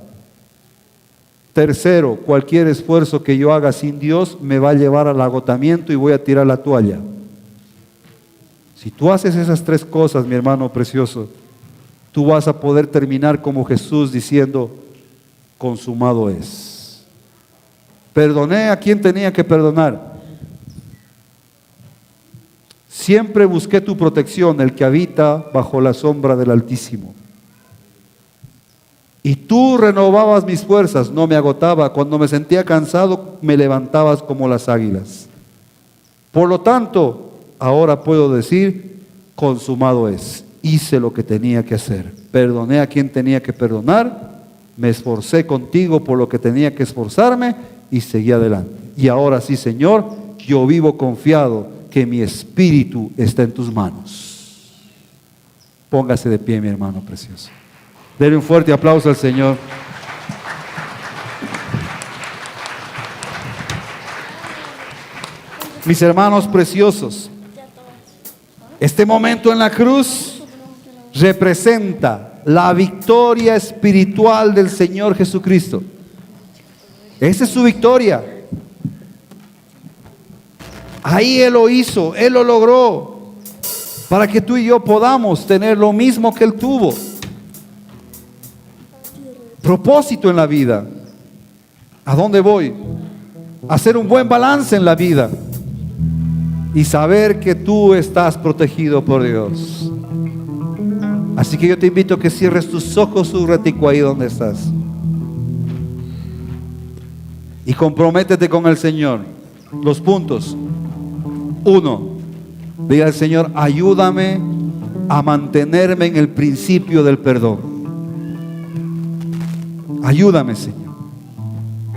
3, cualquier esfuerzo que yo haga sin Dios me va a llevar al agotamiento y voy a tirar la toalla. Si tú haces esas 3 cosas, mi hermano precioso, tú vas a poder terminar como Jesús diciendo, consumado es. Perdoné a quien tenía que perdonar. Siempre busqué tu protección, el que habita bajo la sombra del Altísimo. Y tú renovabas mis fuerzas, no me agotaba. Cuando me sentía cansado, me levantabas como las águilas. Por lo tanto, ahora puedo decir, consumado es. Hice lo que tenía que hacer. Perdoné a quien tenía que perdonar. Me esforcé contigo por lo que tenía que esforzarme y seguí adelante. Y ahora sí, Señor, yo vivo confiado que mi espíritu está en tus manos. Póngase de pie, mi hermano precioso. Denle un fuerte aplauso al Señor. Mis hermanos preciosos, este momento en la cruz representa la victoria espiritual del Señor Jesucristo. Esa es su victoria. Ahí Él lo hizo, Él lo logró, para que tú y yo podamos tener lo mismo que Él tuvo. Propósito en la vida. ¿A dónde voy? Hacer un buen balance en la vida y saber que tú estás protegido por Dios. Así que yo te invito a que cierres tus ojos un ratico ahí donde estás y comprométete con el Señor. Los puntos: 1, diga al Señor, ayúdame a mantenerme en el principio del perdón. Ayúdame, Señor.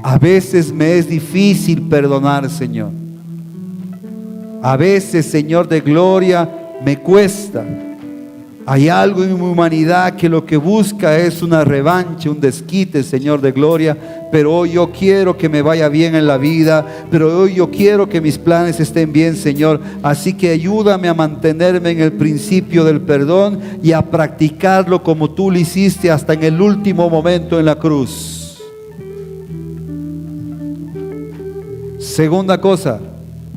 A veces me es difícil perdonar, Señor. A veces, Señor de gloria, me cuesta. Hay algo en mi humanidad que lo que busca es una revancha, un desquite, Señor de gloria. Pero hoy yo quiero que me vaya bien en la vida. Pero hoy yo quiero que mis planes estén bien, Señor. Así que ayúdame a mantenerme en el principio del perdón y a practicarlo como tú lo hiciste hasta en el último momento en la cruz. Segunda cosa,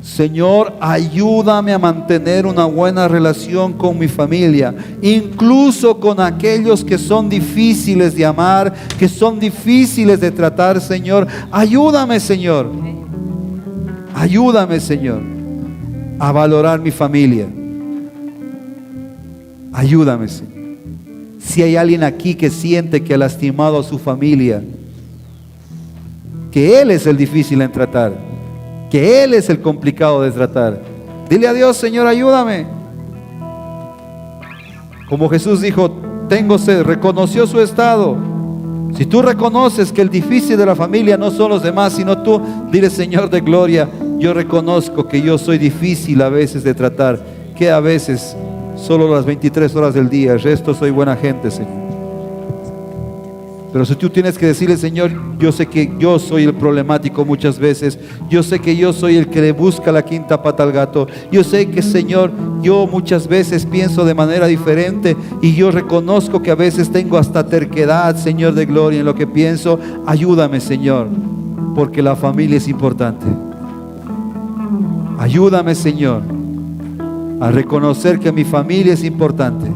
Señor, ayúdame a mantener una buena relación con mi familia, incluso con aquellos que son difíciles de amar, que son difíciles de tratar, Señor. Ayúdame, Señor. Ayúdame, Señor, a valorar mi familia. Ayúdame, Señor. Si hay alguien aquí que siente que ha lastimado a su familia, que Él es el difícil en tratar, que Él es el complicado de tratar, dile a Dios: Señor, ayúdame. Como Jesús dijo: tengo sed, reconoció su estado. Si tú reconoces que el difícil de la familia no son los demás, sino tú, dile: Señor de gloria, yo reconozco que yo soy difícil a veces de tratar, que a veces solo las 23 horas del día, el resto soy buena gente, Señor. Pero si tú tienes que decirle: Señor, yo sé que yo soy el problemático muchas veces, yo sé que yo soy el que le busca la quinta pata al gato, yo sé que, Señor, yo muchas veces pienso de manera diferente, y yo reconozco que a veces tengo hasta terquedad, Señor de gloria, en lo que pienso. Ayúdame, Señor, porque la familia es importante. Ayúdame, Señor, a reconocer que mi familia es importante.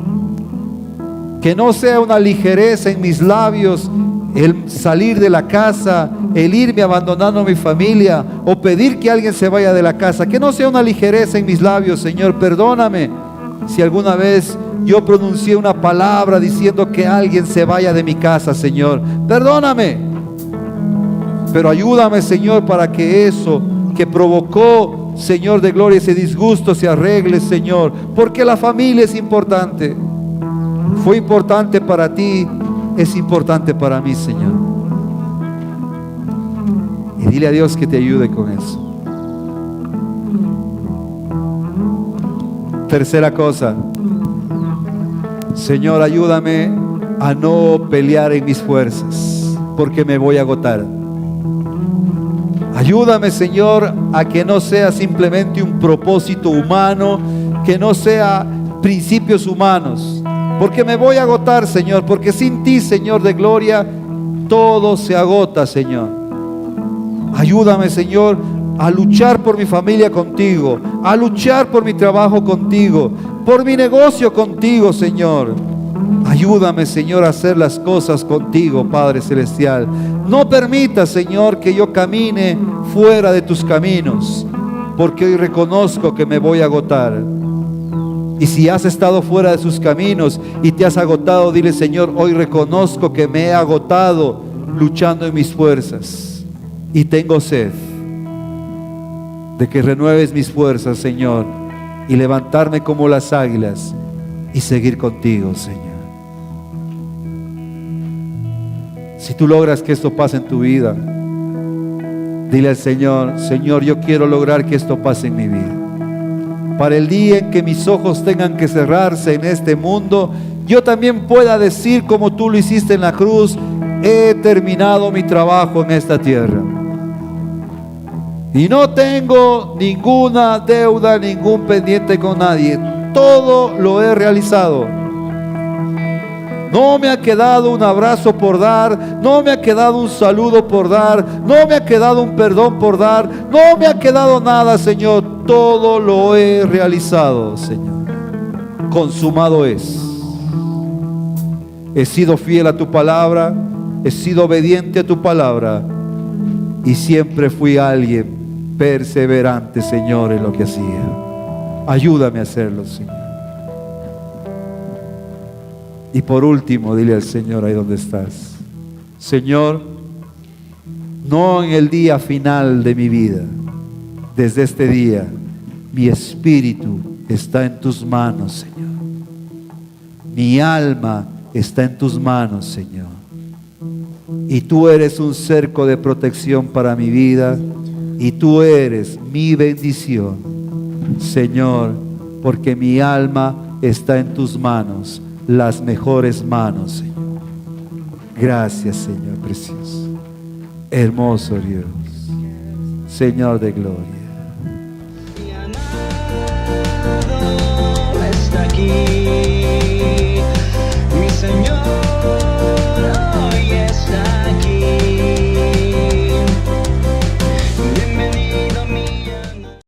Que no sea una ligereza en mis labios el salir de la casa, el irme abandonando a mi familia, o pedir que alguien se vaya de la casa. Que no sea una ligereza en mis labios, Señor. Perdóname si alguna vez yo pronuncié una palabra diciendo que alguien se vaya de mi casa, Señor. Perdóname. Pero ayúdame, Señor, para que eso que provocó, Señor de gloria, ese disgusto se arregle, Señor. Porque la familia es importante. Fue importante para ti, es importante para mí, Señor. Y dile a Dios que te ayude con eso. Tercera cosa: Señor, ayúdame a no pelear en mis fuerzas, porque me voy a agotar. Ayúdame, Señor, a que no sea simplemente un propósito humano, que no sea principios humanos, porque me voy a agotar, Señor, porque sin ti, Señor de gloria, todo se agota, Señor. Ayúdame, Señor, a luchar por mi familia contigo, a luchar por mi trabajo contigo, por mi negocio contigo, Señor. Ayúdame, Señor, a hacer las cosas contigo, Padre Celestial. No permitas, Señor, que yo camine fuera de tus caminos, porque hoy reconozco que me voy a agotar. Y si has estado fuera de sus caminos y te has agotado, dile: Señor, hoy reconozco que me he agotado luchando en mis fuerzas, y tengo sed de que renueves mis fuerzas, Señor, y levantarme como las águilas y seguir contigo, Señor. Si tú logras que esto pase en tu vida, dile al Señor: Señor, yo quiero lograr que esto pase en mi vida. Para el día en que mis ojos tengan que cerrarse en este mundo, yo también pueda decir, como tú lo hiciste en la cruz: he terminado mi trabajo en esta tierra. Y no tengo ninguna deuda, ningún pendiente con nadie. Todo lo he realizado. No me ha quedado un abrazo por dar, no me ha quedado un saludo por dar, no me ha quedado un perdón por dar, no me ha quedado nada, Señor. Todo lo he realizado, Señor. Consumado es. He sido fiel a tu palabra, he sido obediente a tu palabra, y siempre fui alguien perseverante, Señor, en lo que hacía. Ayúdame a hacerlo, Señor. Y por último, dile al Señor ahí donde estás: Señor, no en el día final de mi vida, desde este día, mi espíritu está en tus manos, Señor. Mi alma está en tus manos, Señor. Y tú eres un cerco de protección para mi vida, y tú eres mi bendición, Señor, porque mi alma está en tus manos, las mejores manos, Señor. Gracias, Señor precioso, hermoso Dios, Señor de gloria. Mi amado está aquí.